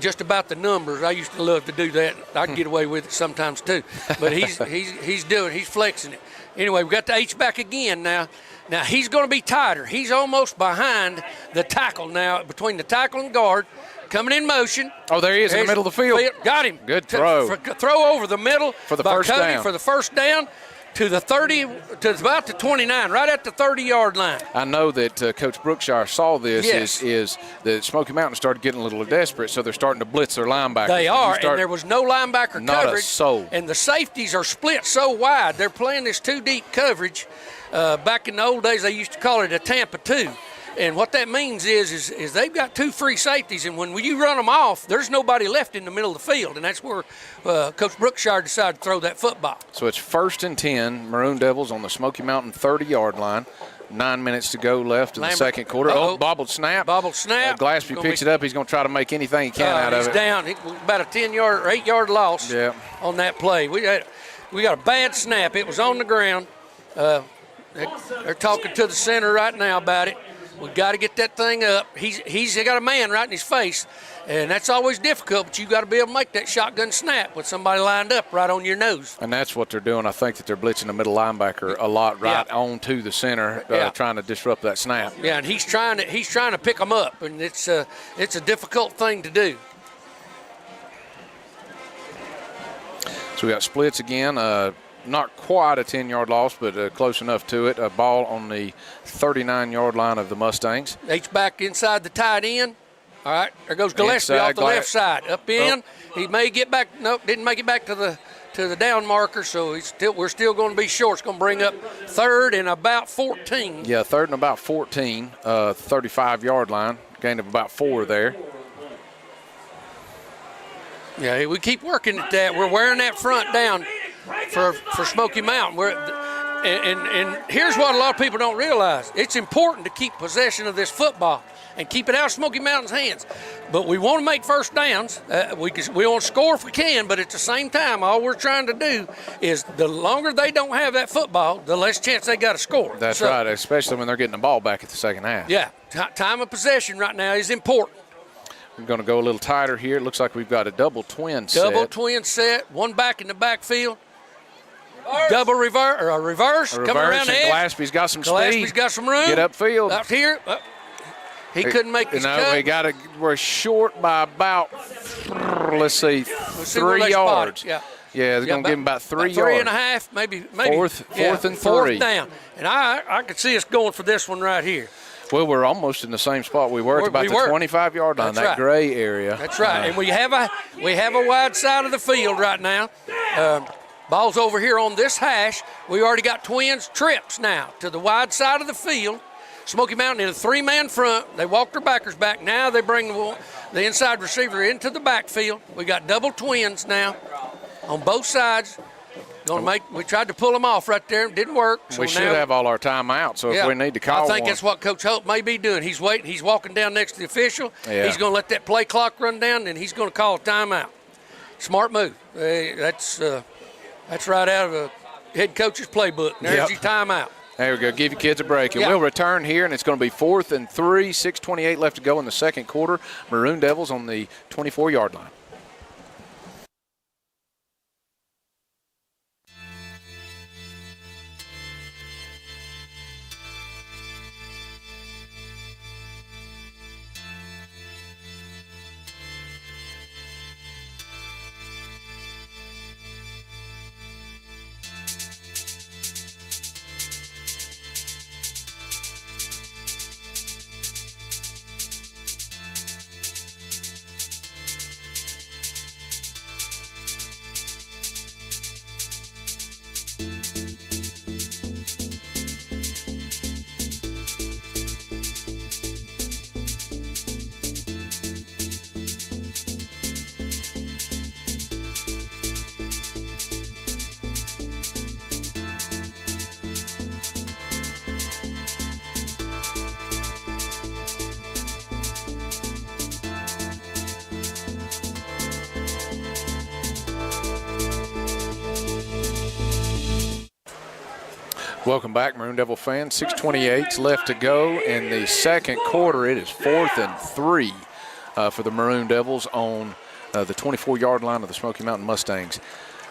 just about the numbers. I used to love to do that. I can get away with it sometimes too, but he's flexing it. Anyway, we got the H-back again now. Now he's going to be tighter. He's almost behind the tackle now, between the tackle and guard. Coming in motion. Oh, there he is in the middle of the field. Got him. Good throw. Throw over the middle for the first down. For the first down to the 30, to about the 29, right at the 30-yard line. I know that Coach Brookshire saw this. Is that Smoky Mountain started getting a little desperate, so they're starting to blitz their linebackers. They are, and there was no linebacker not coverage. A soul. And the safeties are split so wide. They're playing this 2-deep coverage. Back in the old days, they used to call it a Tampa 2. And what that means is they've got 2 free safeties, and when you run them off, there's nobody left in the middle of the field, and that's where Coach Brookshire decided to throw that football. So it's 1st and 10, Maroon Devils on the Smoky Mountain 30-yard line. 9 minutes to go left in the second quarter. Bobbled snap. Gillespie picks it up. He's going to try to make anything he can out of it. He's down. About a 10-yard or 8-yard loss on that play. We got a bad snap. It was on the ground. They're talking to the center right now about it. We've got to get that thing up. He's got a man right in his face, and that's always difficult, but you've got to be able to make that shotgun snap with somebody lined up right on your nose. And that's what they're doing. I think that they're blitzing the middle linebacker a lot on to the center, trying to disrupt that snap. Yeah, and he's trying to pick them up, and it's a difficult thing to do. So we got splits again. Not quite a 10-yard loss, but close enough to it. A ball on the 39-yard line of the Mustangs. H-back inside the tight end. All right, there goes Gillespie off the left side. Up in. He may get back. Nope, didn't make it back to the down marker, so we're still going to be short. It's going to bring up 3rd and about 14. Yeah, 3rd and about 14, 35-yard line. Gain of about 4 there. Yeah, we keep working at that. We're wearing that front down for Smoky Mountain. And here's what a lot of people don't realize. It's important to keep possession of this football and keep it out of Smoky Mountain's hands. But we want to make first downs. We want to score if we can, but at the same time, all we're trying to do is the longer they don't have that football, the less chance they got to score. That's right, especially when they're getting the ball back at the second half. Yeah, time of possession right now is important. We're going to go a little tighter here. It looks like we've got a double twin set. One back in the backfield. double reverse, or a reverse, coming around the edge. Glaspie's got some Glaspie's speed. got some room. Get upfield. Out here. He couldn't make this cut. We're short by about, let's see, 3 yards. Yeah. Yeah, they're going to give him about 3 yards. 3.5, maybe. Fourth and 3. Fourth down. And I could see us going for this one right here. Well, we're almost in the same spot we were at about the 25-yard line, That's right. gray area. That's right. And we have a wide side of the field right now. Ball's over here on this hash. We already got twins trips now to the wide side of the field. Smoky Mountain in a 3-man front. They walked their backers back. Now they bring the inside receiver into the backfield. We got double twins now on both sides. We tried to pull them off right there. It didn't work. So we should have all our timeouts, so if we need to call one. I think that's what Coach Hope may be doing. He's waiting. He's walking down next to the official. Yeah. He's going to let that play clock run down, and he's going to call a timeout. Smart move. That's right out of a head coach's playbook. There's your timeout. There we go. Give your kids a break. And Yeah. we'll return here, and it's going to be 4th and 3, 6:28 left to go in the second quarter. Maroon Devils on the 24-yard line. Welcome back, Maroon Devil fans. 6:28 left to go in the second quarter. It is 4th and 3 for the Maroon Devils on the 24-yard line of the Smoky Mountain Mustangs.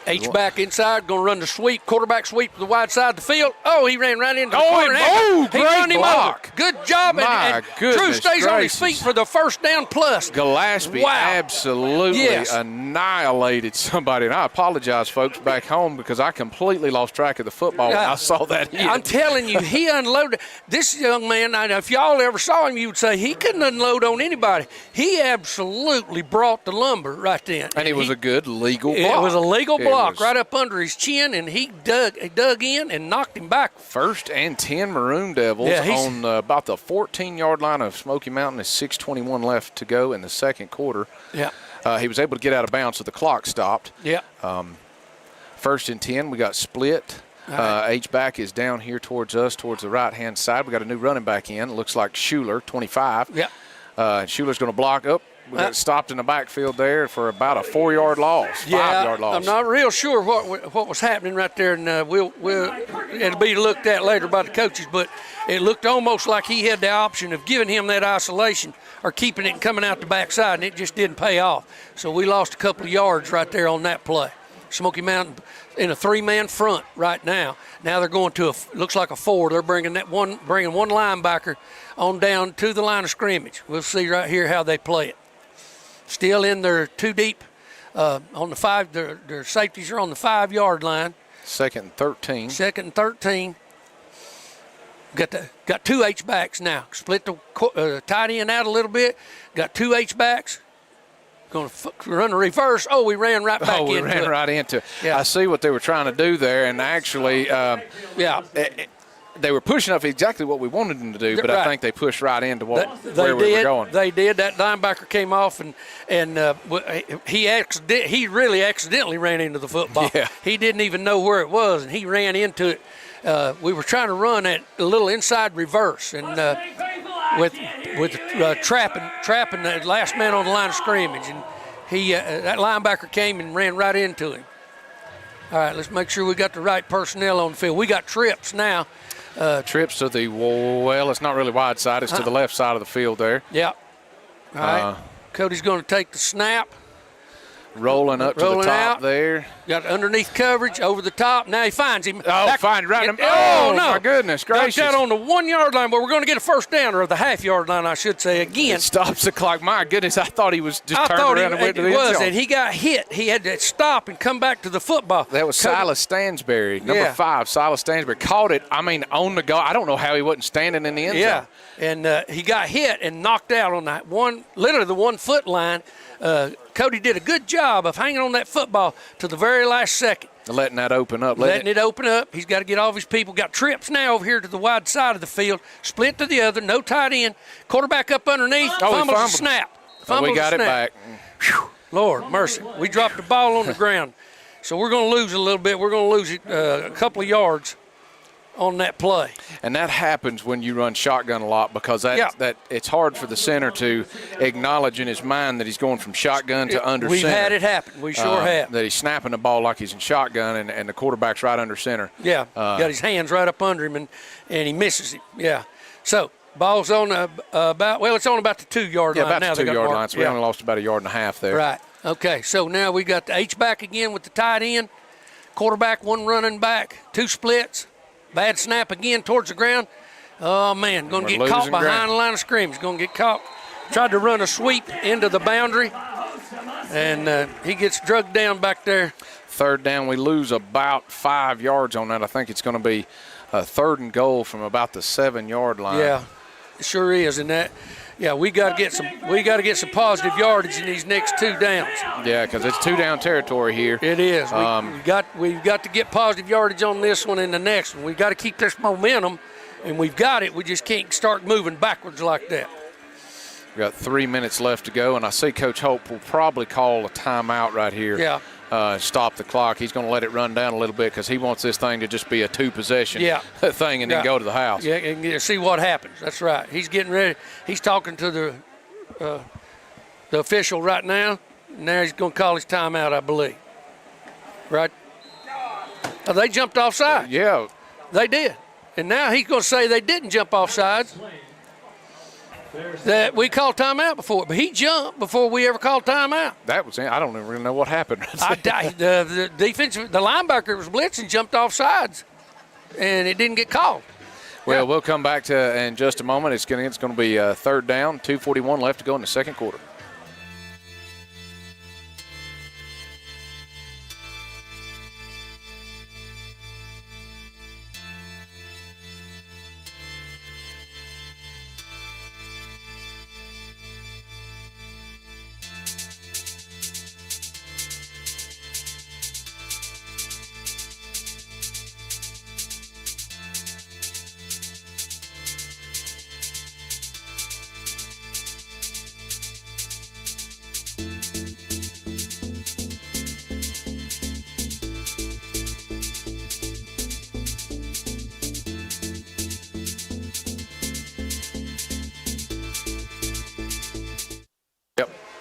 H-back inside, going to run the sweep, quarterback sweep to the wide side of the field. Oh, he ran right into the corner. Great block. Good job. My and goodness Drew stays on his feet for the first down plus. Glaspie absolutely annihilated somebody. And I apologize, folks, back home because I completely lost track of the football when I saw that hit. I'm telling you, he unloaded. This young man, if y'all ever saw him, you would say he couldn't unload on anybody. He absolutely brought the lumber right then. And it was a good legal block. It was a legal block right up under his chin, and he dug in and knocked him back. 1st and 10 Maroon Devils on about the 14-yard line of Smoky Mountain. Is 6:21 left to go in the second quarter. Yeah. He was able to get out of bounds, so the clock stopped. Yeah. 1st and 10, we got split. H-back is down here towards us, towards the right-hand side. We got a new running back in. It looks like Schuler, 25. Yeah. Schuler's going to block up. We got stopped in the backfield there for about a 4-yard loss, 5-yard loss. I'm not real sure what was happening right there, and it'll be looked at later by the coaches. But it looked almost like he had the option of giving him that isolation or keeping it and coming out the backside, and it just didn't pay off. So we lost a couple of yards right there on that play. Smoky Mountain in a 3-man front right now. Now they're going to looks like a 4. They're bringing one linebacker on down to the line of scrimmage. We'll see right here how they play it. Still in their 2 deep on the 5. Their safeties are on the 5-yard line. 2nd and 13. 2nd and 13. Got 2 H-backs now. Split the tight end out a little bit. Got 2 H-backs. Going to run a reverse. Oh, we ran right back into it. Oh, we ran right into it. Yeah. I see what they were trying to do there, and actually they were pushing up exactly what we wanted them to do, but I think they pushed right into where we were going. They did. That linebacker came off, and he really accidentally ran into the football. Yeah. He didn't even know where it was, and he ran into it. We were trying to run a little inside reverse, and with trapping the last man on the line of scrimmage, and that linebacker came and ran right into him. All right, let's make sure we got the right personnel on the field. We got trips now. Trips to it's not really wide side. It's to the left side of the field there. Yeah. All right. Cody's going to take the snap. Rolling up to the top out. there. Got underneath coverage, over the top. Now he finds him. Find it right in the Oh, no. my goodness gracious. Got that on the 1 yard line, but we're going to get a first down, or the half-yard line, I should say, again. It stops the clock. My goodness, I thought he was just turned around and went to the end zone. And he got hit. He had to stop and come back to the football. That was Silas Stansberry, number 5. Silas Stansberry caught it, on the go. I don't know how he wasn't standing in the end zone. Yeah, and he got hit and knocked out on that literally the 1 foot line. Cody did a good job of hanging on that football to the very last second. Letting that open up. Letting it open up. He's got to get all of his people. Got trips now over here to the wide side of the field. Split to the other. No tight end. Quarterback up underneath. Fumbles a snap. We got it back. Whew. Lord mercy. We dropped the ball on the ground. So we're going to lose a little bit. We're going to lose a couple of yards on that play. And that happens when you run shotgun a lot, because that it's hard for the center to acknowledge in his mind that he's going from shotgun to under We've center. had it happen. We sure have. That he's snapping the ball like he's in shotgun, and the quarterback's right under center. Yeah, got his hands right up under him, and he misses him. Yeah. So ball's on it's on about the 2 yard line. About now the 2 yard line, so we only lost about 1.5 yards there. Right. Okay, so now we got the H-back again with the tight end. Quarterback, 1 running back, 2 splits. Bad snap again towards the ground. Oh, man, going to get caught behind the line of scrimmage. Going to get caught. Tried to run a sweep into the boundary, and he gets drugged down back there. 3rd down, we lose about 5 yards on that. I think it's going to be a 3rd and goal from about the 7 yard line. Yeah, it sure is. And that, we got to get some positive yardage in these next 2 downs. Yeah, because it's 2 down territory here. It is. We've got to get positive yardage on this one and the next one. We've got to keep this momentum, and we've got it. We just can't start moving backwards like that. We've got 3 minutes left to go, and I see Coach Hope will probably call a timeout right here. Yeah. Stop the clock. He's going to let it run down a little bit because he wants this thing to just be a 2-possession thing and then go to the house. Yeah, and see what happens. That's right. He's getting ready. He's talking to the official right now. Now he's going to call his timeout, I believe. Right? Oh, they jumped off sides. Yeah. They did. And now he's going to say they didn't jump off sides. That we called timeout before, but he jumped before we ever called timeout. That was I don't even really know what happened. The linebacker was blitzing, jumped off sides, and it didn't get called. Well, we'll come back to in just a moment. It's going to be 3rd down, 2:41 left to go in the 2nd quarter.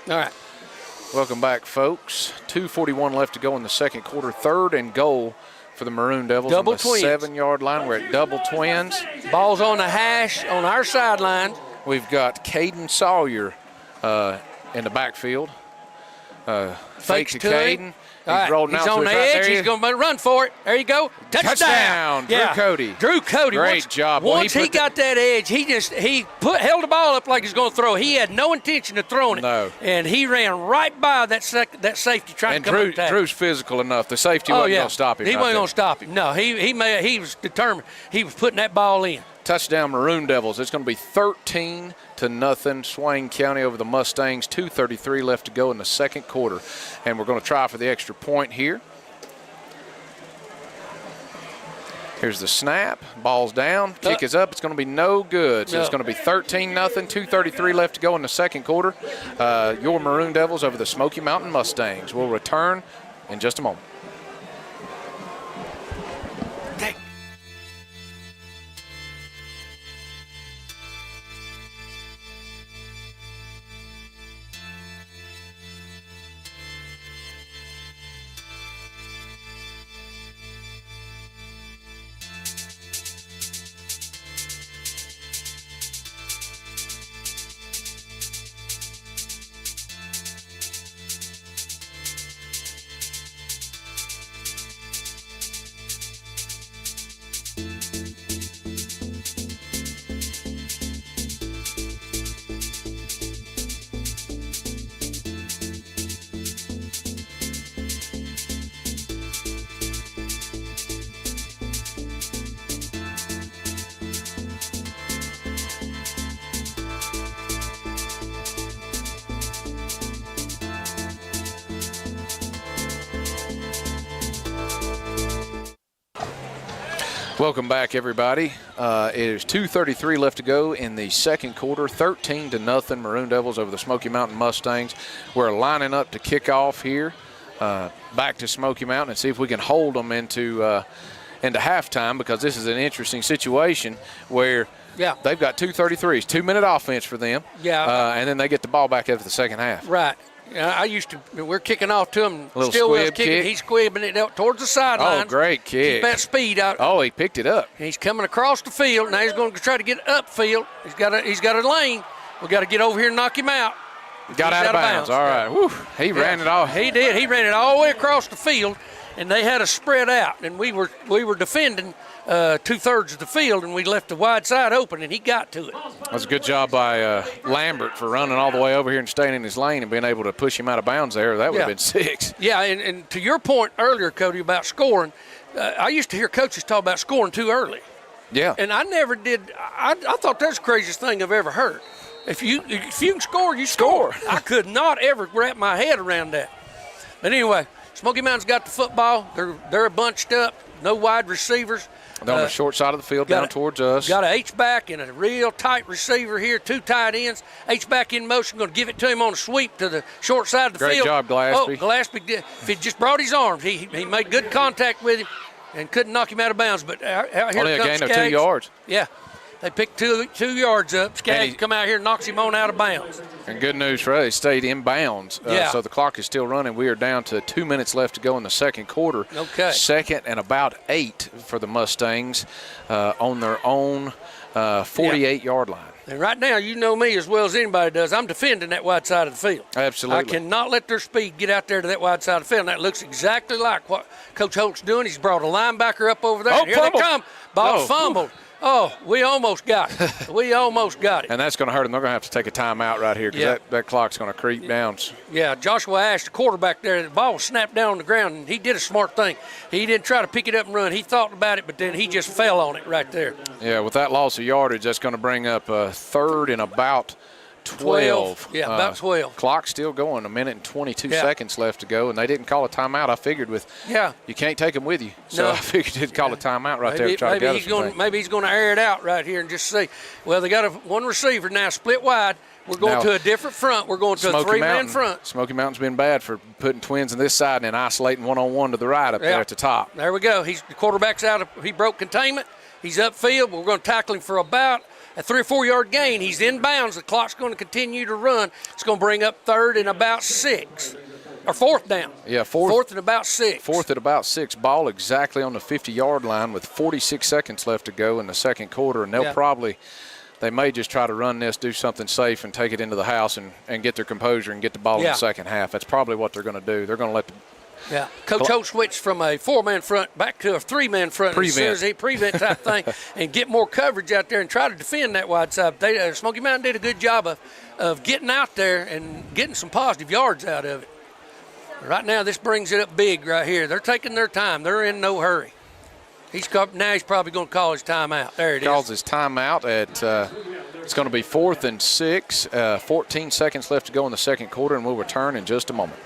All right. Welcome back, folks. 2:41 left to go in the 2nd quarter. 3rd and goal for the Maroon Devils double on the twins. 7 yard line. We're at double twins. Ball's on the hash on our sideline. We've got Caden Sawyer in the backfield. Fake to Caden. He's rolling out on to the his right edge. there. He's going to run for it. There you go. Touchdown. Drew Cody. Drew Cody. Great job. Once he got that edge, he held the ball up like he was going to throw. He had no intention of throwing it. No. And he ran right by that safety trying to come up and Drew's physical enough. The safety wasn't going to stop him. He wasn't going to stop him. No, he was determined. He was putting that ball in. Touchdown Maroon Devils. It's going to be 13-0. Swain County over the Mustangs. 2:33 left to go in the 2nd quarter. And we're going to try for the extra point here. Here's the snap. Ball's down. Kick is up. It's going to be no good. So it's going to be 13-0. 2:33 left to go in the 2nd quarter. Your Maroon Devils over the Smoky Mountain Mustangs will return in just a moment. Welcome back, everybody. It is 2:33 left to go in the second quarter. 13-0 Maroon Devils over the Smoky Mountain Mustangs. We're lining up to kick off here back to Smoky Mountain and see if we can hold them into halftime, because this is an interesting situation where they've got 2:33s, 2-minute offense for them. And then they get the ball back after the second half. Right. We're kicking off to him. A little Still squib kicking. kick. He's squibbing it out towards the sideline. Oh, great kick. Keep that speed out. Oh, he picked it up. He's coming across the field. Now he's going to try to get upfield. He's got a lane. We got to get over here and knock him out. Got out of bounds. All right. Whew. He ran it all. He did. He ran it all the way across the field, and they had us spread out, and we were defending 2/3 of the field, and we left the wide side open, and he got to it. That was a good job by Lambert for running all the way over here and staying in his lane and being able to push him out of bounds there. That would have been 6. Yeah, and to your point earlier, Cody, about scoring, I used to hear coaches talk about scoring too early. Yeah. And I never did. I thought that's the craziest thing I've ever heard. If you can score, you score. I could not ever wrap my head around that. But anyway, Smoky Mountain's got the football. They're bunched up. No wide receivers. They're on the short side of the field down towards us. Got an H-back and a real tight receiver here, 2 tight ends. H-back in motion, going to give it to him on a sweep to the short side of the field. Great job, Glaspie. Oh, Glaspie did. If he just brought his arms, he made good contact with him and couldn't knock him out of bounds. But out here only comes a gain Skaggs. of 2 yards. Yeah. They picked two yards up. Skaggs come out here and knocks him on out of bounds. And good news for us, he stayed in bounds. So the clock is still running. We are down to 2 minutes left to go in the second quarter. Okay. Second and about 8 for the Mustangs on their own 48-yard line. And right now, you know me as well as anybody does, I'm defending that wide side of the field. Absolutely. I cannot let their speed get out there to that wide side of the field. And that looks exactly like what Coach Holt's doing. He's brought a linebacker up over there. Oh, Here fumble. they come. Ball fumbled. Oh, we almost got it. We almost got it. And that's going to hurt them. They're going to have to take a timeout right here because that clock's going to creep down. Yeah, Joshua Ash, the quarterback there, the ball was snapped down on the ground, and he did a smart thing. He didn't try to pick it up and run. He thought about it, but then he just fell on it right there. Yeah, with that loss of yardage, that's going to bring up third and about 12. Yeah, about 12. Clock still going, 1 minute and 22 seconds left to go, and they didn't call a timeout. I figured you can't take them with you. So I figured they'd call a timeout right there to try to get us. Maybe he's going to air it out right here and just see. Well, they got one receiver now split wide. We're going to a different front. We're going to a 3-man front. Smoky Mountain's been bad for putting twins on this side and then isolating one-on-one to the right up there at the top. There we go. The quarterback's out. He broke containment. He's upfield. We're going to tackle him for about a 3 or 4 yard gain. He's in bounds. The clock's going to continue to run. It's going to bring up third and about 6. Or fourth down. Yeah, fourth and about 6. Fourth at about 6. Ball exactly on the 50-yard line with 46 seconds left to go in the second quarter. And they may just try to run this, do something safe, and take it into the house and get their composure and get the ball in the second half. That's probably what they're going to do. They're going to let the Coach Holt switched from a 4-man front back to a 3-man front as soon as he prevent type thing and get more coverage out there and try to defend that wide side. Smoky Mountain did a good job of getting out there and getting some positive yards out of it. Right now, this brings it up big right here. They're taking their time. They're in no hurry. He's probably going to call his timeout. There it is. Calls his timeout at it's going to be 4th and 6. 14 seconds left to go in the second quarter, and we'll return in just a moment.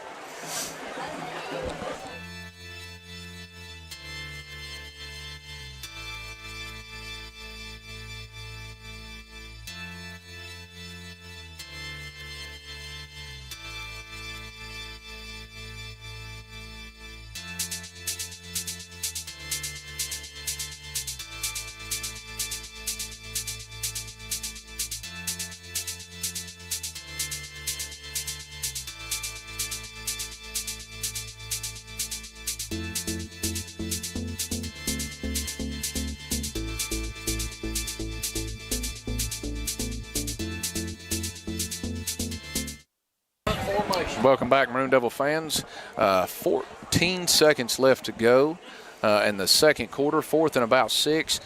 Welcome back, Maroon Devil fans. 14 seconds left to go in the second quarter, 4th and about 6.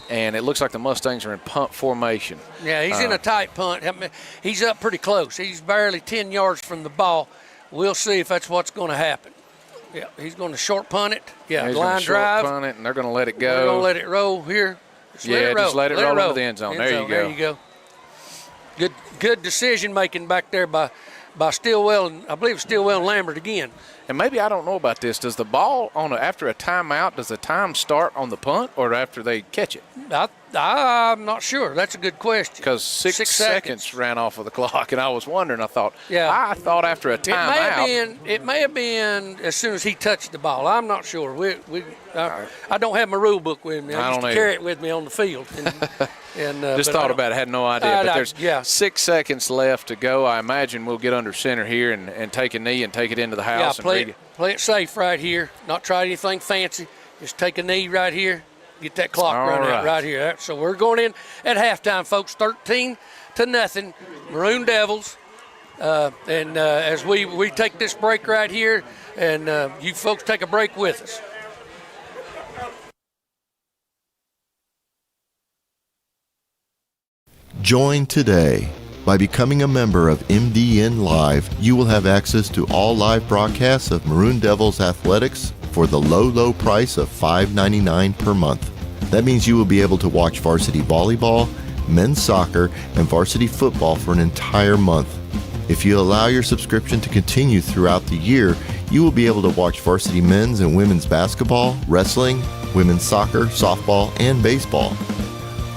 And it looks like the Mustangs are in punt formation. Yeah, he's in a tight punt. He's up pretty close. He's barely 10 yards from the ball. We'll see if that's what's going to happen. Yeah, he's going to short punt it. Yeah, he's line drive. Short punt it, and they're going to let it go. They're going to let it roll here. Just let it roll into the end zone. There you go. There you go. Good decision making back there by by Stillwell, and I believe Stillwell and Lambert again. And maybe I don't know about this. Does the ball after a timeout, does the time start on the punt or after they catch it? I'm not sure. That's a good question. Because six seconds ran off of the clock, and I was wondering. I thought after a timeout. It may have been as soon as he touched the ball. I'm not sure. I don't have my rule book with me. I used to carry it with me on the field. And just thought about it, had no idea. But there's 6 seconds left to go. I imagine we'll get under center here and take a knee and take it into the house. Play it safe right here. Not try anything fancy. Just take a knee right here. Get that clock running out right here. So we're going in at halftime, folks. 13-0, Maroon Devils. As we take this break right here, and you folks take a break with us. Join today. By becoming a member of MDN Live, you will have access to all live broadcasts of Maroon Devils athletics for the low price of $5.99 per month. That means you will be able to watch varsity volleyball, men's soccer, and varsity football for an entire month. If you allow your subscription to continue throughout the year, you will be able to watch varsity men's and women's basketball, wrestling, women's soccer, softball, and baseball.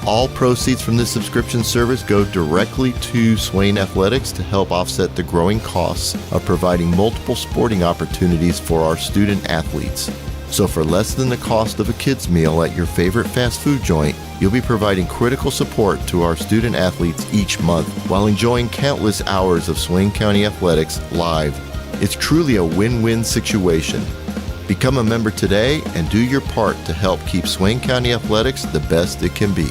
All proceeds from this subscription service go directly to Swain Athletics to help offset the growing costs of providing multiple sporting opportunities for our student athletes. So for less than the cost of a kid's meal at your favorite fast food joint, you'll be providing critical support to our student athletes each month while enjoying countless hours of Swain County athletics live. It's truly a win-win situation. Become a member today and do your part to help keep Swain County athletics the best it can be.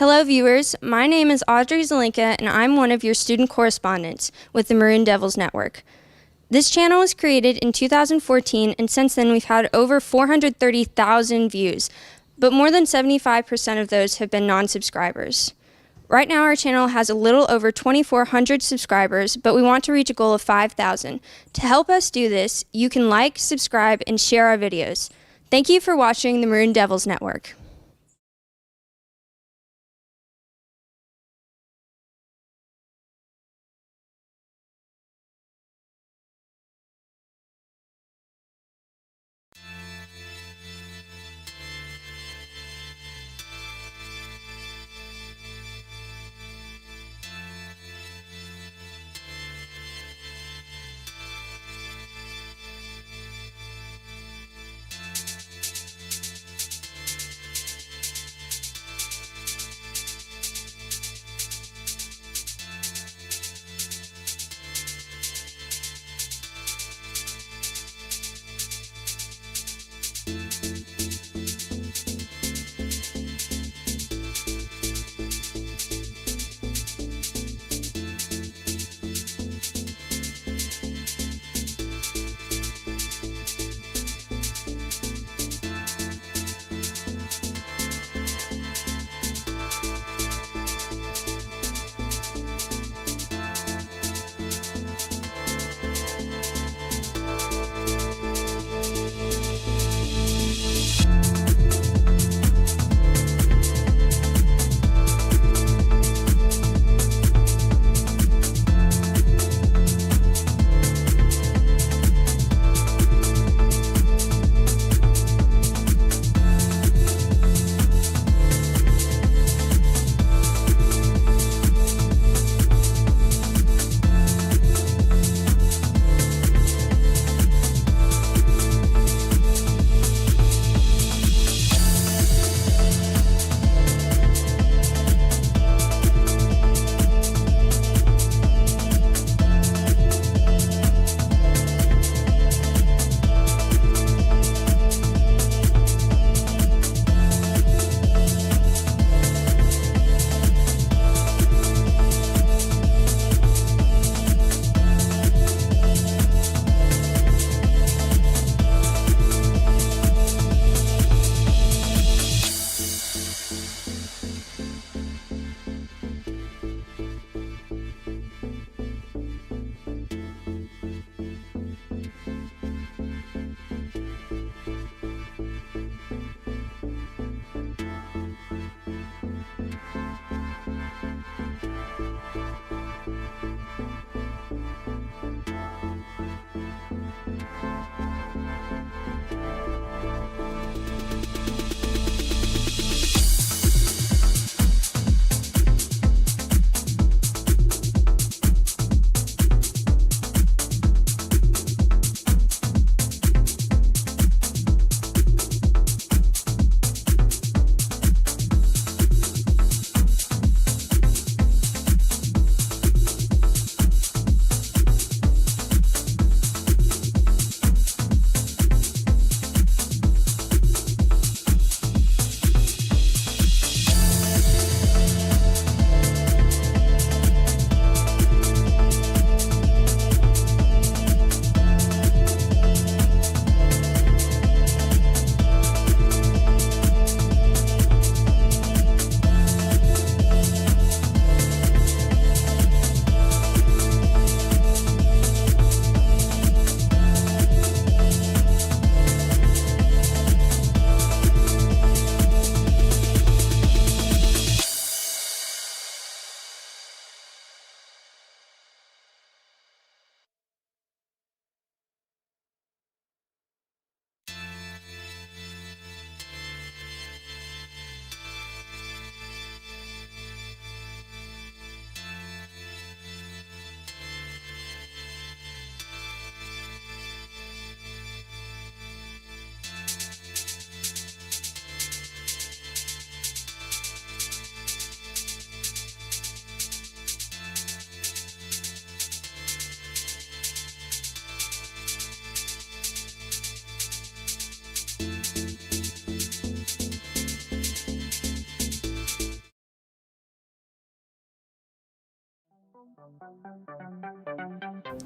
Hello viewers, my name is Audrey Zelinka and I'm one of your student correspondents with the Maroon Devils Network. This channel was created in 2014 and since then we've had over 430,000 views, but more than 75% of those have been non-subscribers. Right now our channel has a little over 2,400 subscribers, but we want to reach a goal of 5,000. To help us do this, you can like, subscribe, and share our videos. Thank you for watching the Maroon Devils Network.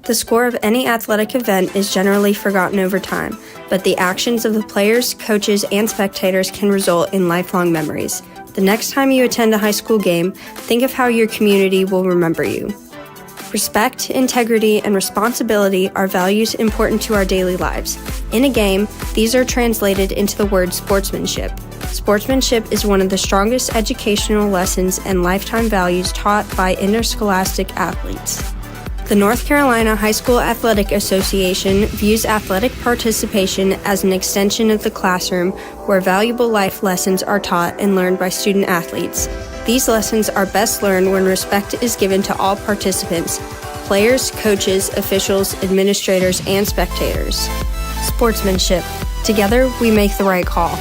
The score of any athletic event is generally forgotten over time, but the actions of the players, coaches, and spectators can result in lifelong memories. The next time you attend a high school game, think of how your community will remember you. Respect, integrity, and responsibility are values important to our daily lives. In a game, these are translated into the word sportsmanship. Sportsmanship is one of the strongest educational lessons and lifetime values taught by interscholastic athletes. The North Carolina High School Athletic Association views athletic participation as an extension of the classroom where valuable life lessons are taught and learned by student athletes. These lessons are best learned when respect is given to all participants: players, coaches, officials, administrators, and spectators. Sportsmanship. Together, we make the right call.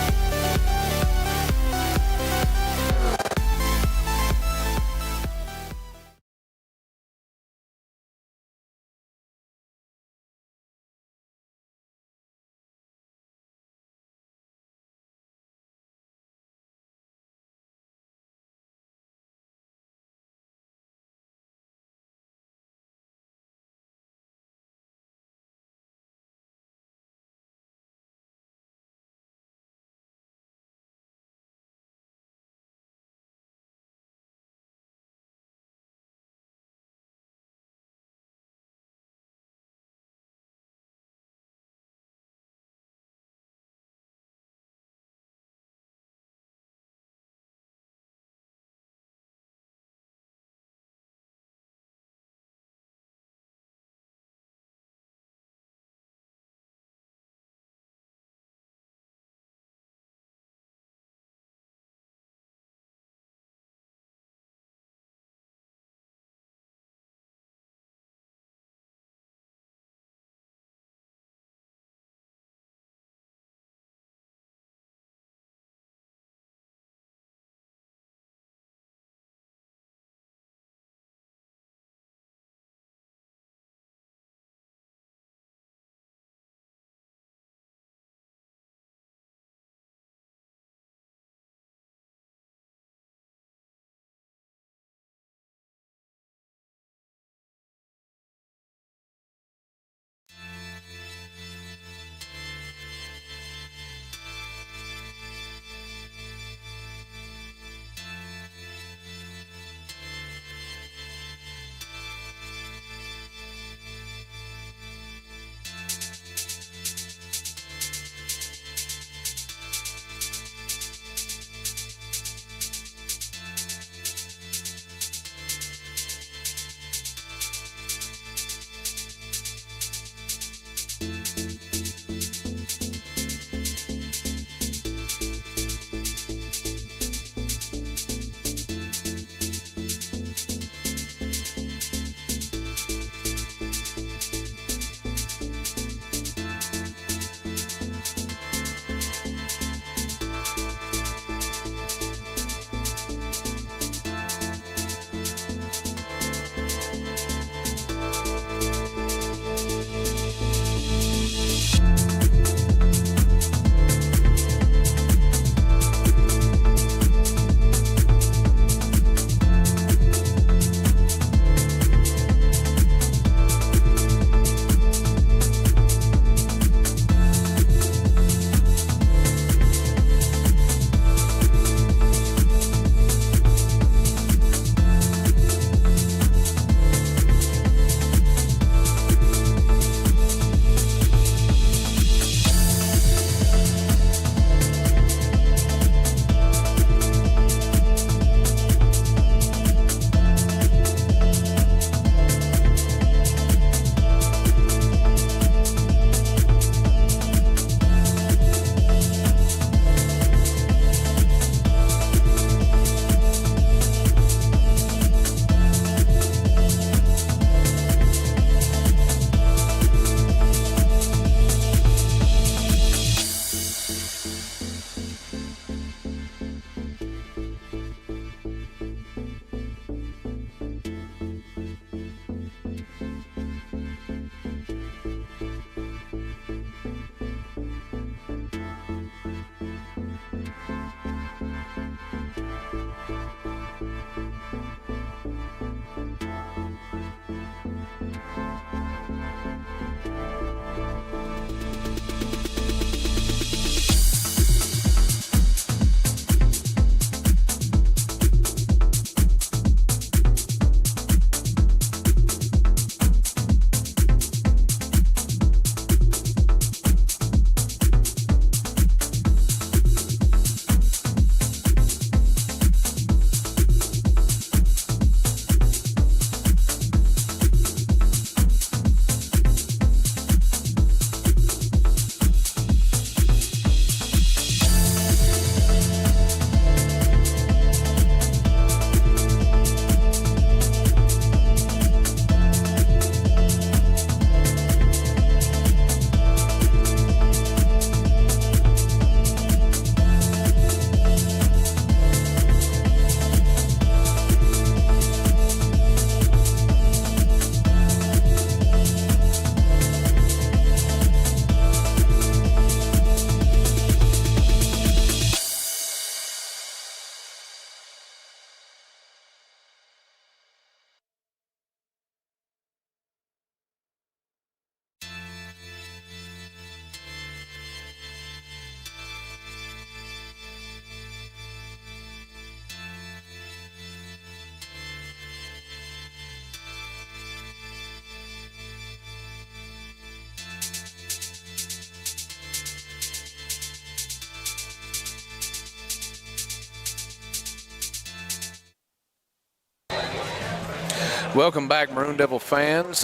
Welcome back, Maroon Devil fans.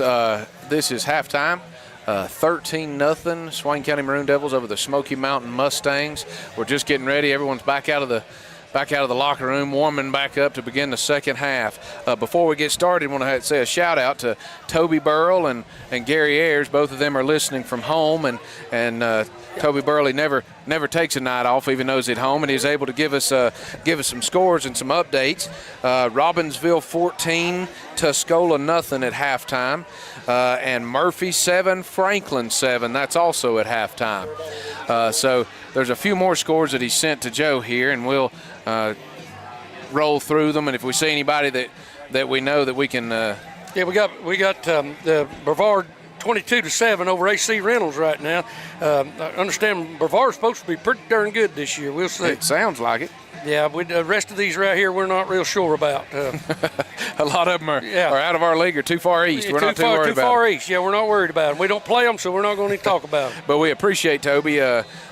This is halftime. 13-0 Swain County Maroon Devils over the Smoky Mountain Mustangs. We're just getting ready. Everyone's back out of the locker room, warming back up to begin the second half. Before we get started, I want to say a shout out to Toby Burrell and Gary Ayers. Both of them are listening from home, and Toby Burley never takes a night off, even though he's at home, and he's able to give us some scores and some updates. Robbinsville 14, Tuscola nothing at halftime, and Murphy 7, Franklin 7. That's also at halftime. So there's a few more scores that he sent to Joe here, and we'll roll through them. And if we see anybody that we know that we can. Yeah, we got the Brevard 22-7 over AC Reynolds right now. I understand Brevard's supposed to be pretty darn good this year. We'll see. It sounds like it. Yeah, the rest of these right here we're not real sure about. A lot of them are out of our league or too far east. Yeah, we're not too worried about too far east. Yeah, we're not worried about them. We don't play them, so we're not going to talk about them. But we appreciate Toby.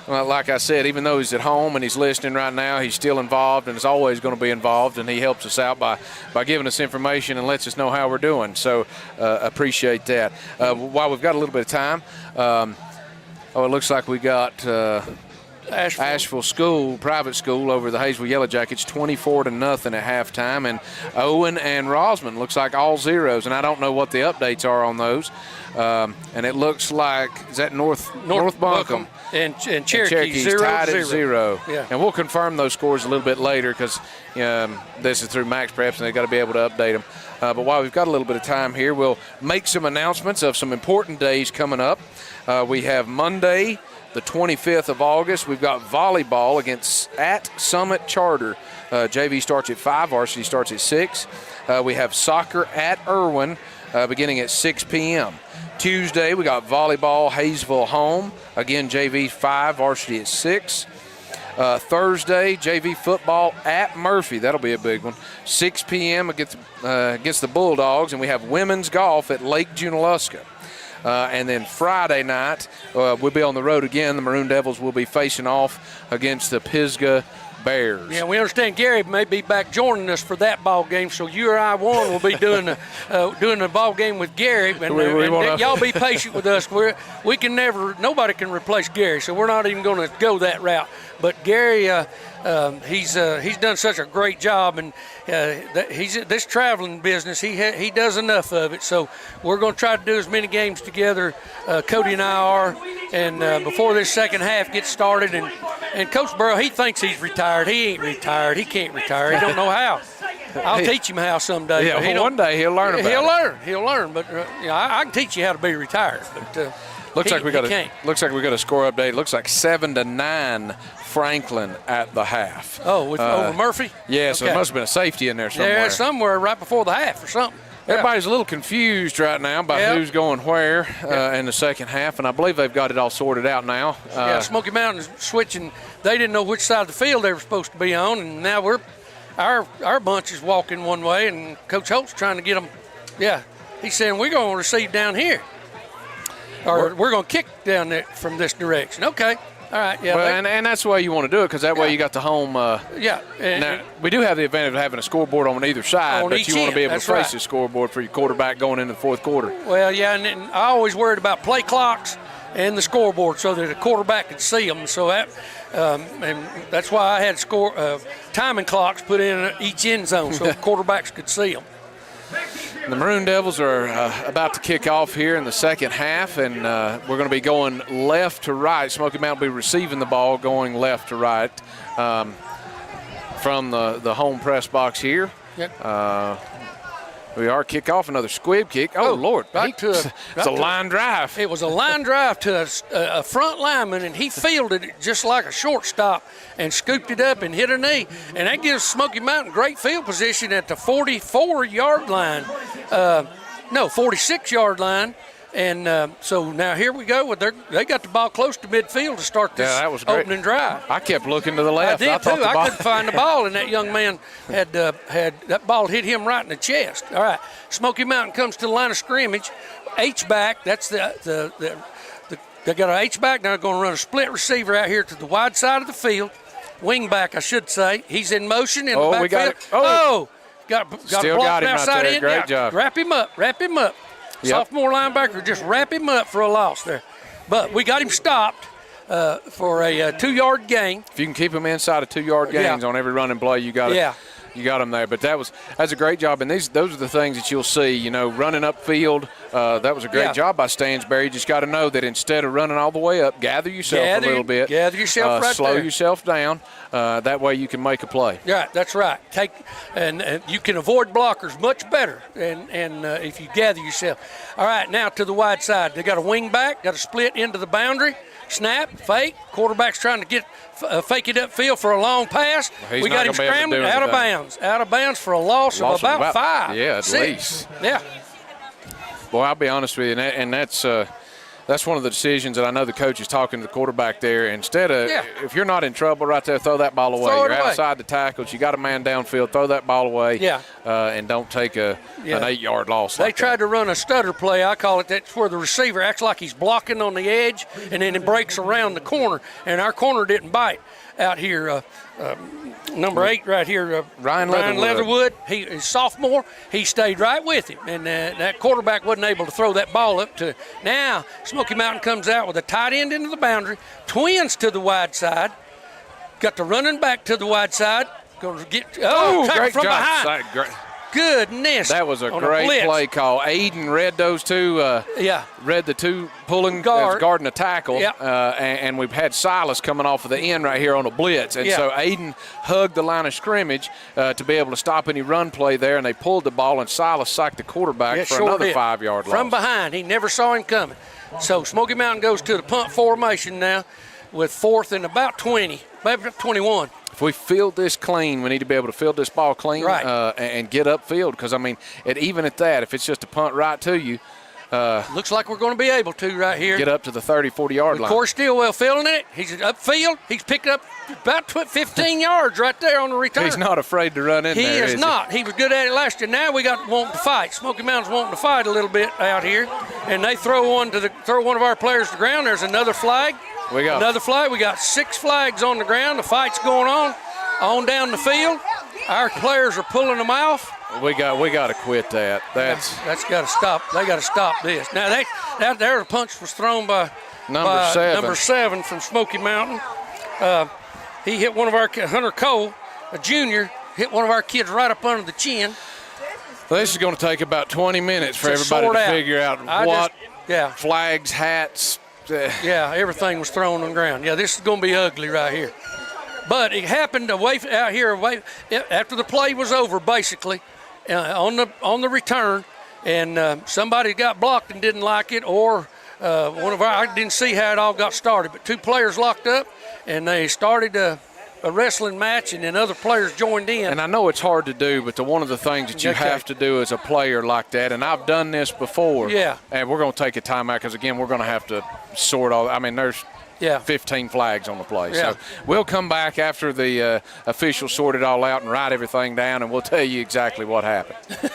Like I said, even though he's at home and he's listening right now, he's still involved and is always going to be involved, and he helps us out by giving us information and lets us know how we're doing. So appreciate that. While we've got a little bit of time, it looks like we got Asheville School, private school, over the Hayesville Yellow Jackets, 24-0 at halftime. And Owen and Rosman looks like all zeros, and I don't know what the updates are on those. And it looks like, is that North Buncombe? And Cherokee tied at 0. Yeah. And we'll confirm those scores a little bit later, because this is through Max Preps and they've got to be able to update them. But while we've got a little bit of time here, we'll make some announcements of some important days coming up. We have Monday, the 25th of August, we've got volleyball at Summit Charter. JV starts at 5, varsity starts at 6. We have soccer at Irwin beginning at 6 p.m. Tuesday, we got volleyball, Hayesville home. Again, JV 5, varsity at 6. Thursday, JV football at Murphy. That'll be a big one. 6 p.m. against the Bulldogs, and we have women's golf at Lake Junaluska. And then Friday night, we'll be on the road again. The Maroon Devils will be facing off against the Pisgah Bears. Yeah, we understand Gary may be back joining us for that ball game, so you or I will be doing the ball game with Gary. And y'all be patient with us. Nobody can replace Gary, so we're not even going to go that route. But Gary, he's done such a great job, and this traveling business, he does enough of it. So we're going to try to do as many games together. Cody and I are, and before this second half gets started. And Coach Burrow, he thinks he's retired. He ain't retired. He can't retire. He don't know how. I'll teach him how someday. Yeah, one day he'll learn about it. He'll learn. But I can teach you how to be retired. But looks like we got a score update. Looks like 7-9 Franklin at the half. Oh, over Murphy? Yeah, so there must have been a safety in there somewhere. Yeah, somewhere right before the half or something. Everybody's a little confused right now by who's going where in the second half, and I believe they've got it all sorted out now. Smoky Mountain's switching. They didn't know which side of the field they were supposed to be on, and now our bunch is walking one way, and Coach Holt's trying to get them. Yeah, he's saying we're going to receive down here, or we're going to kick down there from this direction. Okay. All right, yeah. Well, and that's the way you want to do it, because that way you got the home. Now, we do have the advantage of having a scoreboard on either side, but you want to be able to face the scoreboard for your quarterback going into the fourth quarter. Well, yeah, and I always worried about play clocks and the scoreboard so that the quarterback could see them. So and that's why I had timing clocks put in each end zone so the quarterbacks could see them. The Maroon Devils are about to kick off here in the second half, and we're going to be going left to right. Smoky Mountain will be receiving the ball going left to right from the home press box here. Yep. We are kickoff, another squib kick. Oh, Lord. It's a line drive. It was a line drive to a front lineman, and he fielded it just like a shortstop and scooped it up and hit a knee. And that gives Smoky Mountain great field position at the 44-yard line. 46-yard line. And so now here we go. They got the ball close to midfield to start this opening drive. I kept looking to the left. I did too. I couldn't find the ball, and that young man had that ball hit him right in the chest. All right, Smoky Mountain comes to the line of scrimmage. H-back, that's they got an H-back. Now they're going to run a split receiver out here to the wide side of the field. Wing back, I should say. He's in motion in the backfield. We got it. got Still blocked got him right outside there. in. Great job. Wrap him up. Yep. Sophomore linebacker, just wrap him up for a loss there. But we got him stopped for a 2-yard gain. If you can keep him inside of 2-yard gains on every running play, you got it. Yeah. You got him there, but that's a great job, and those are the things that you'll see. You know, running upfield, that was a great job by Stansberry. You just got to know that instead of running all the way up, gather yourself a little bit, gather yourself right slow there. yourself down. That way you can make a play. Yeah, that's right. And you can avoid blockers much better, and if you gather yourself. All right, now to the wide side. They got a wing back, got a split into the boundary. Snap, fake. Quarterback's trying to get fake it upfield for a long pass. Well, we got him scrambling out of bounds. Out of bounds for a loss of about 5. Yeah, at 6. least. Yeah. Boy, I'll be honest with you, and that's one of the decisions that I know the coach is talking to the quarterback there. Instead of, if you're not in trouble right there, throw that ball away. You're outside the tackles. You got a man downfield, throw that ball away. Yeah. And don't take an 8-yard loss. They tried to run a stutter play. I call it. That's where the receiver acts like he's blocking on the edge, and then it breaks around the corner. And our corner didn't bite out here. Number 8 right here, Ryan Leatherwood. He's sophomore. He stayed right with him, and that quarterback wasn't able to throw that ball up to. Now Smoky Mountain comes out with a tight end into the boundary, twins to the wide side, got the running back to the wide side. Going to get great from job. behind. Goodness. That was a great play call. Aiden read those two. Read the two pulling guarding a tackle. And we've had Silas coming off of the end right here on a blitz. And so Aiden hugged the line of scrimmage to be able to stop any run play there. And they pulled the ball, and Silas sacked the quarterback for another 5-yard loss. From behind. He never saw him coming. So Smoky Mountain goes to the punt formation now with 4th and about 20, maybe 21. If we field this clean, we need to be able to field this ball clean and get upfield. Because, I mean, even at that, if it's just a punt right to you. Looks like we're going to be able to right here. Get up to the 30, 40-yard line. Corey Stillwell fielding it. He's upfield. He's picked up about 15 yards right there on the return. He's not afraid to run in there, He is not. He was good at it last year. Now we got wanting to fight. Smoky Mountain's wanting to fight a little bit out here. And they throw one of our players to the ground. There's another flag. Another flag. We got 6 flags on the ground. The fight's going on. On down the field, our players are pulling them off. We got to quit that. That's got to stop. They got to stop this. Now the punch was thrown by number 7 from Smoky Mountain. He hit one of our Hunter Cole, a junior, hit one of our kids right up under the chin. Well, this is going to take about 20 minutes for everybody to figure out what flags, hats. Everything was thrown on the ground. Yeah, this is going to be ugly right here. But it happened out here after the play was over, basically, on the return, and somebody got blocked and didn't like it, or I didn't see how it all got started. But 2 players locked up, and they started a wrestling match, and then other players joined in. And I know it's hard to do, but one of the things that you have to do as a player like that, and I've done this before. Yeah. And we're going to take a timeout because, again, we're going to have to sort all. I mean, there's 15 flags on the play. Yeah. So we'll come back after the officials sort it all out and write everything down, and we'll tell you exactly what happened.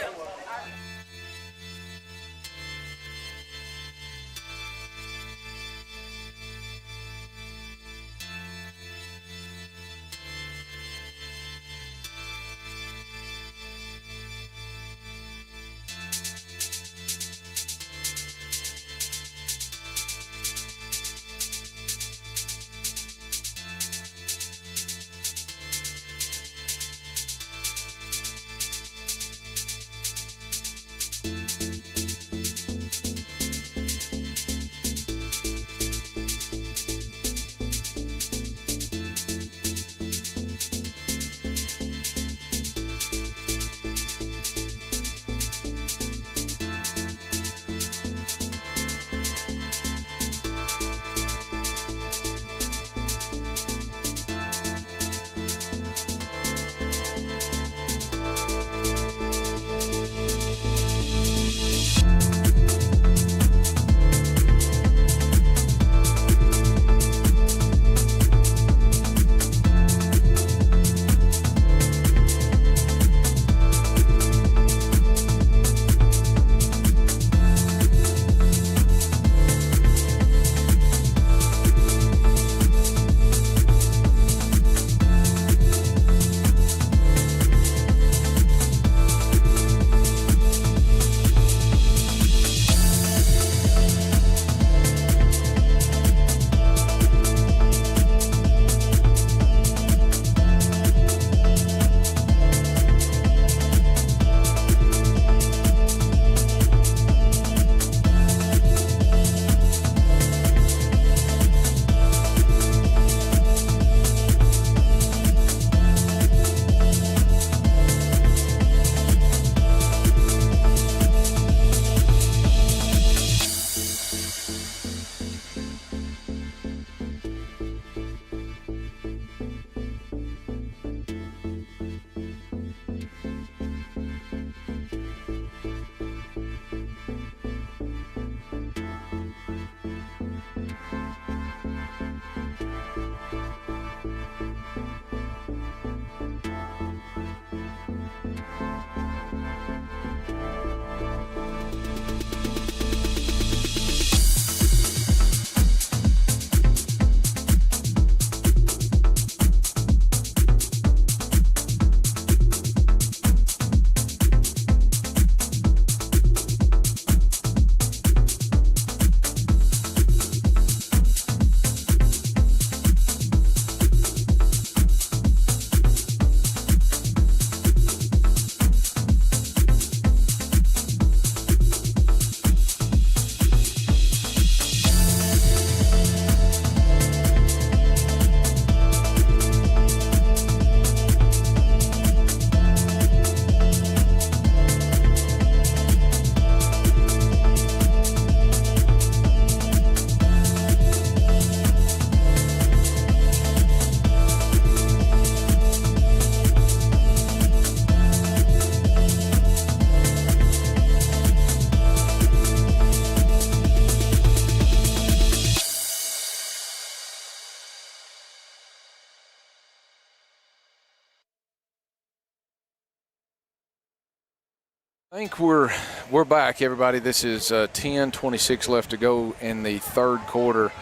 I think we're back, everybody. This is 10:26 left to go in the third quarter.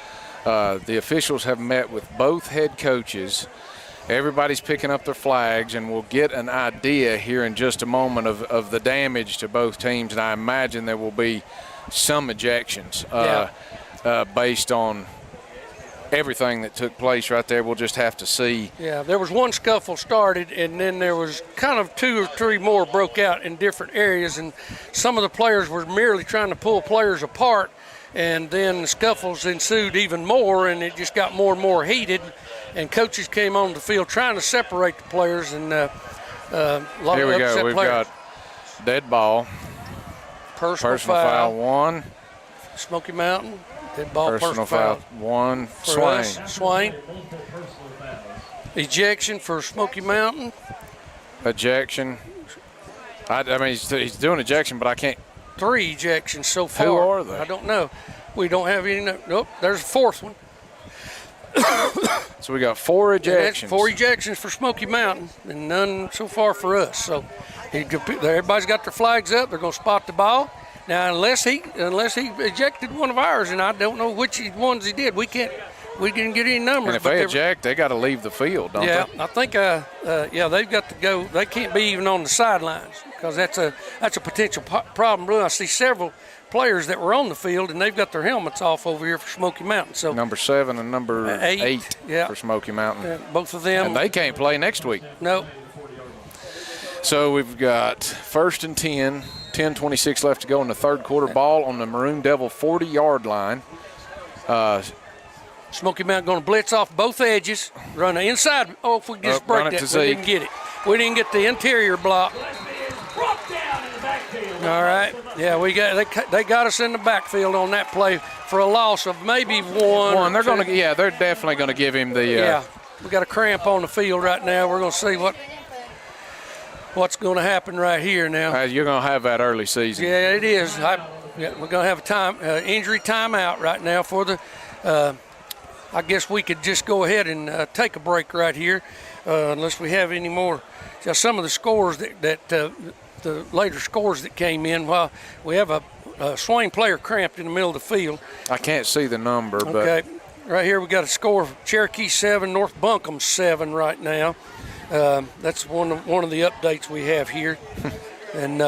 The officials have met with both head coaches. Everybody's picking up their flags, and we'll get an idea here in just a moment of the damage to both teams. And I imagine there will be some ejections based on everything that took place right there. We'll just have to see. Yeah, there was one scuffle started, and then there was kind of 2 or 3 more broke out in different areas, and some of the players were merely trying to pull players apart, and then the scuffles ensued even more, and it just got more and more heated, and coaches came on the field trying to separate the players, and a lot here of we go. upset We've players. got dead ball. Personal foul. 1. Smoky Mountain. Dead ball. Personal foul 1. For Swain. Swain. Ejection for Smoky Mountain. Ejection. I mean, he's doing ejection, but I can't. 3 ejections so far. Who are they? I don't know. We don't have any. Nope. There's a 4th one. So we got 4 ejections. 4 ejections for Smoky Mountain, and none so far for us. So everybody's got their flags up. They're going to spot the ball. Now, unless he ejected one of ours, and I don't know which ones he did, we didn't get any numbers. And if they eject, they got to leave the field, don't they? Yeah, I think they've got to go. They can't be even on the sidelines because that's a potential problem. I see several players that were on the field, and they've got their helmets off over here for Smoky Mountain. So number 7 and number 8 yeah. for Smoky Mountain. Both of them. And they can't play next week. No. So we've got 1st and 10. 10:26 left to go in the third quarter. Ball on the Maroon Devil 40-yard line. Smoky Mountain going to blitz off both edges, run the inside. Oh, if we just break that, we didn't get it. We didn't get the interior block. All right. Yeah, they got us in the backfield on that play for a loss of maybe 1. They're going to they're definitely going to give him the. Yeah, we got a cramp on the field right now. We're going to see what's going to happen right here now. You're going to have that early season. Yeah, it is. We're going to have a injury timeout right now for the. I guess we could just go ahead and take a break right here, unless we have any more. Just some of the scores that the later scores that came in. While we have a Swain player cramped in the middle of the field. I can't see the number, okay. But right here we got a score: Cherokee 7, North Buncombe 7 right now. That's one of the updates we have here. And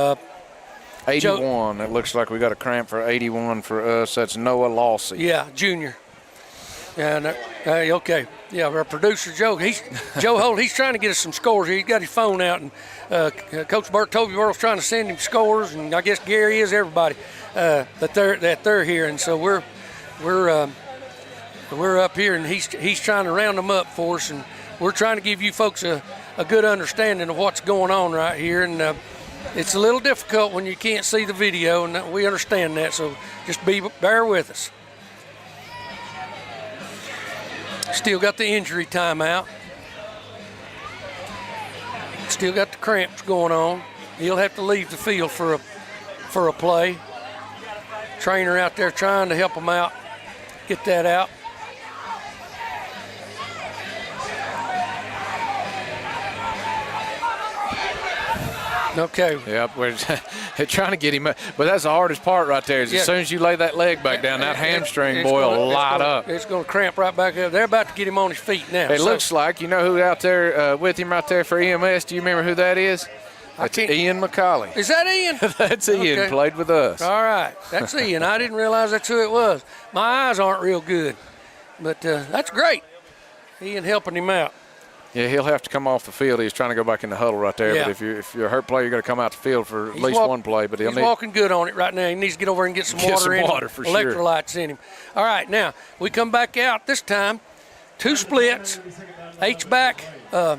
81. It looks like we got a cramp for 81 for us. That's Noah Lawsey. Yeah, junior. And okay. Yeah, our producer Joe Holt. He's trying to get us some scores here. He's got his phone out, and Coach Bert Tobyworld's trying to send him scores, and I guess Gary is, everybody that they're here, and so we're up here, and he's trying to round them up for us, and we're trying to give you folks a good understanding of what's going on right here, and it's a little difficult when you can't see the video, and we understand that, so just bear with us. Still got the injury timeout. Still got the cramps going on. He'll have to leave the field for a play. Trainer out there trying to help him out, get that out. Okay. Yep, we're trying to get him up. But that's the hardest part right there is as soon as you lay that leg back down, that hamstring, boy, will light up. It's going to cramp right back up. They're about to get him on his feet now. It looks like, you know who out there with him right there for EMS? Do you remember who that is? That's Ian McCauley. Is that Ian? That's Ian, okay. Played with us. All right, that's Ian. I didn't realize that's who it was. My eyes aren't real good, but that's great. Ian helping him out. Yeah, he'll have to come off the field. He's trying to go back in the huddle right there. Yeah. But if you're a hurt player, you're going to come out the field for at least one play. But he's walking good on it right now. He needs to get over and get some water in him. For electrolytes in him. All right, now we come back out this time. 2 splits. H-back to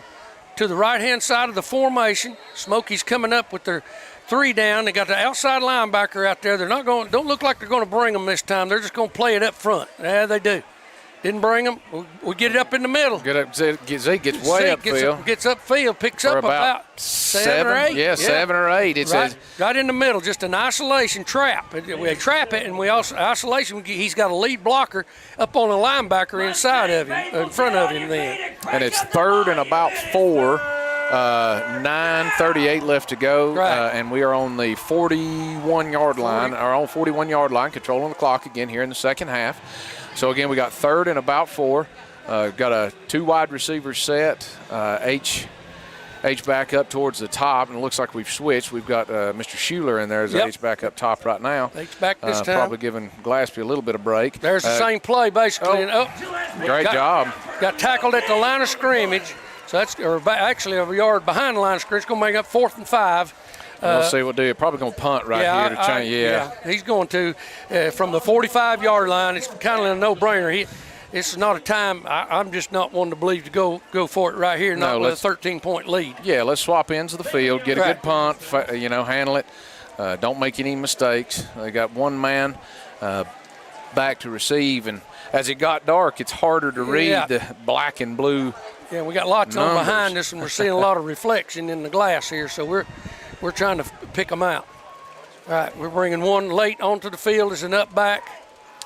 the right-hand side of the formation. Smoky's coming up with their 3 down. They got the outside linebacker out there. They're not going. Don't look like they're going to bring them this time. They're just going to play it up front. Yeah, they do. Didn't bring them. We get it up in the middle. Zeke gets way upfield. Gets upfield, picks up about 7 or 8. Yeah, 7 or 8. It says right in the middle, just an isolation trap. We trap it, and we also isolation. He's got a lead blocker up on the linebacker inside of him, in front of him. Then, and it's 3rd and about 4 9:38 left to go, Right. and we are on the 41-yard line, our own 41-yard line, controlling the clock again here in the second half. So, again, we got third and about 4. Got a 2 wide receiver set, H back up towards the top, and it looks like we've switched. We've got Mr. Schuler in there as H back up top right now. H back this time. Probably giving Glaspie a little bit of break. There's the same play, basically. Great job. Got tackled at the line of scrimmage. So that's actually a yard behind the line of scrimmage. It's going to make up 4th and 5. We'll see what do. Probably going to punt right here to change. Yeah, he's going to from the 45-yard line. It's kind of a no-brainer. It's not a time. I'm just not one to believe to go for it right here. Not with a 13-point lead. Yeah, let's swap ends of the field. Get a good punt. Handle it. Don't make any mistakes. They got one man back to receive, and as it got dark, it's harder to read the black and blue. Yeah, we got lots on behind us, and we're seeing a lot of reflection in the glass here, so we're trying to pick them out. All right, we're bringing one late onto the field as an up back.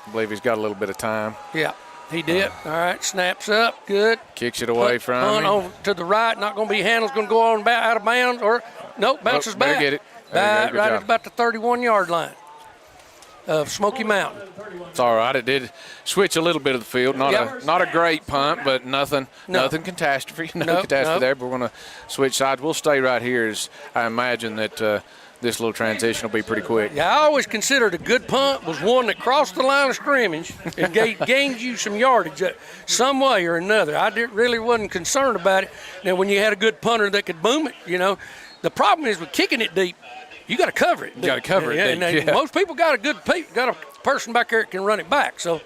I believe he's got a little bit of time. Yeah, he did. All right, snaps up, good. Kicks it away from him. Over to the right, not going to be handled, going to go on out of bounds, or nope, bounces back. Get it. Right at about the 31-yard line of Smoky Mountain. It's all right. It did switch a little bit of the field. Not a great punt, but nothing catastrophe. No catastrophe there. But we're going to switch sides. We'll stay right here as I imagine that this little transition will be pretty quick. Yeah, I always considered a good punt was one that crossed the line of scrimmage and gained you some yardage some way or another. I really wasn't concerned about it. Now, when you had a good punter that could boom it, the problem is with kicking it deep, you got to cover it. You got to cover it deep. Most people got a person back there that can run it back. So,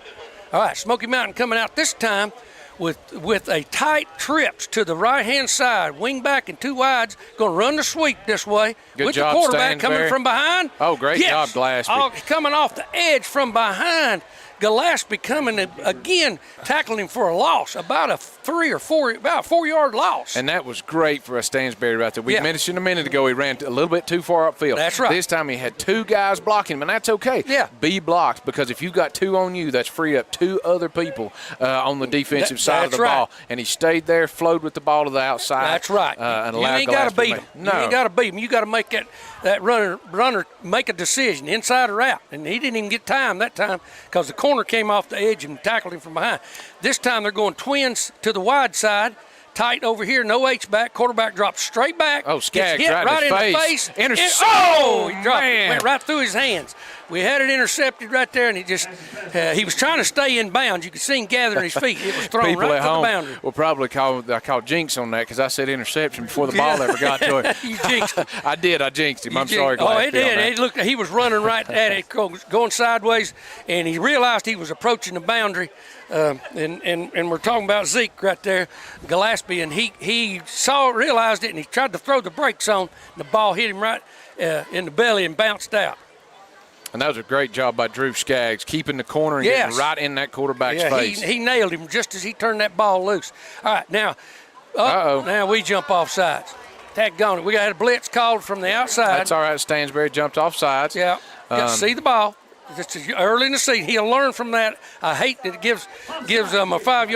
all right, Smoky Mountain coming out this time with a tight trips to the right-hand side, wing back and 2 wides, going to run the sweep this way. Good with job, the quarterback Stansberry. coming from behind. Oh, great job, Glaspie. Coming off the edge from behind. Glaspie coming again, tackling him for a loss, about a 4-yard loss. And that was great for a Stansberry right there. We mentioned a minute ago he ran a little bit too far upfield. That's right. This time he had 2 guys blocking him, and that's okay. Yeah. Be blocked, because if you've got 2 on you, that's free up 2 other people on the defensive side of the ball. And he stayed there, flowed with the ball to the outside. That's right. And you ain't got to beat him. No. You ain't got to beat him. You got to make that runner make a decision, inside or out. And he didn't even get time that time because the corner came off the edge and tackled him from behind. This time they're going twins to the wide side. Tight over here, no H-back. Quarterback drops straight back. Oh, Skaggs hit right in the face. face. He dropped it. Went right through his hands. We had it intercepted right there, and he was trying to stay in bounds. You could see him gathering his feet. It was thrown People right at to home the boundary. will probably call jinx on that because I said interception before the ball ever got to it. You jinxed him. I did. I jinxed him. I'm sorry. Oh, it did. He was running right at it, going sideways, and he realized he was approaching the boundary. And we're talking about Zeke right there, Glaspie, and he realized it, and he tried to throw the brakes on. And the ball hit him right in the belly and bounced out. And that was a great job by Drew Skaggs, keeping the corner and getting right in that quarterback's face. He nailed him just as he turned that ball loose. All right, now we jump off sides. Tagged we got a blitz called from the outside. That's all right. Stansberry jumped off sides. Yeah, got to see the ball. It's early in the season. He'll learn from that. I hate that it gives them a 5-yard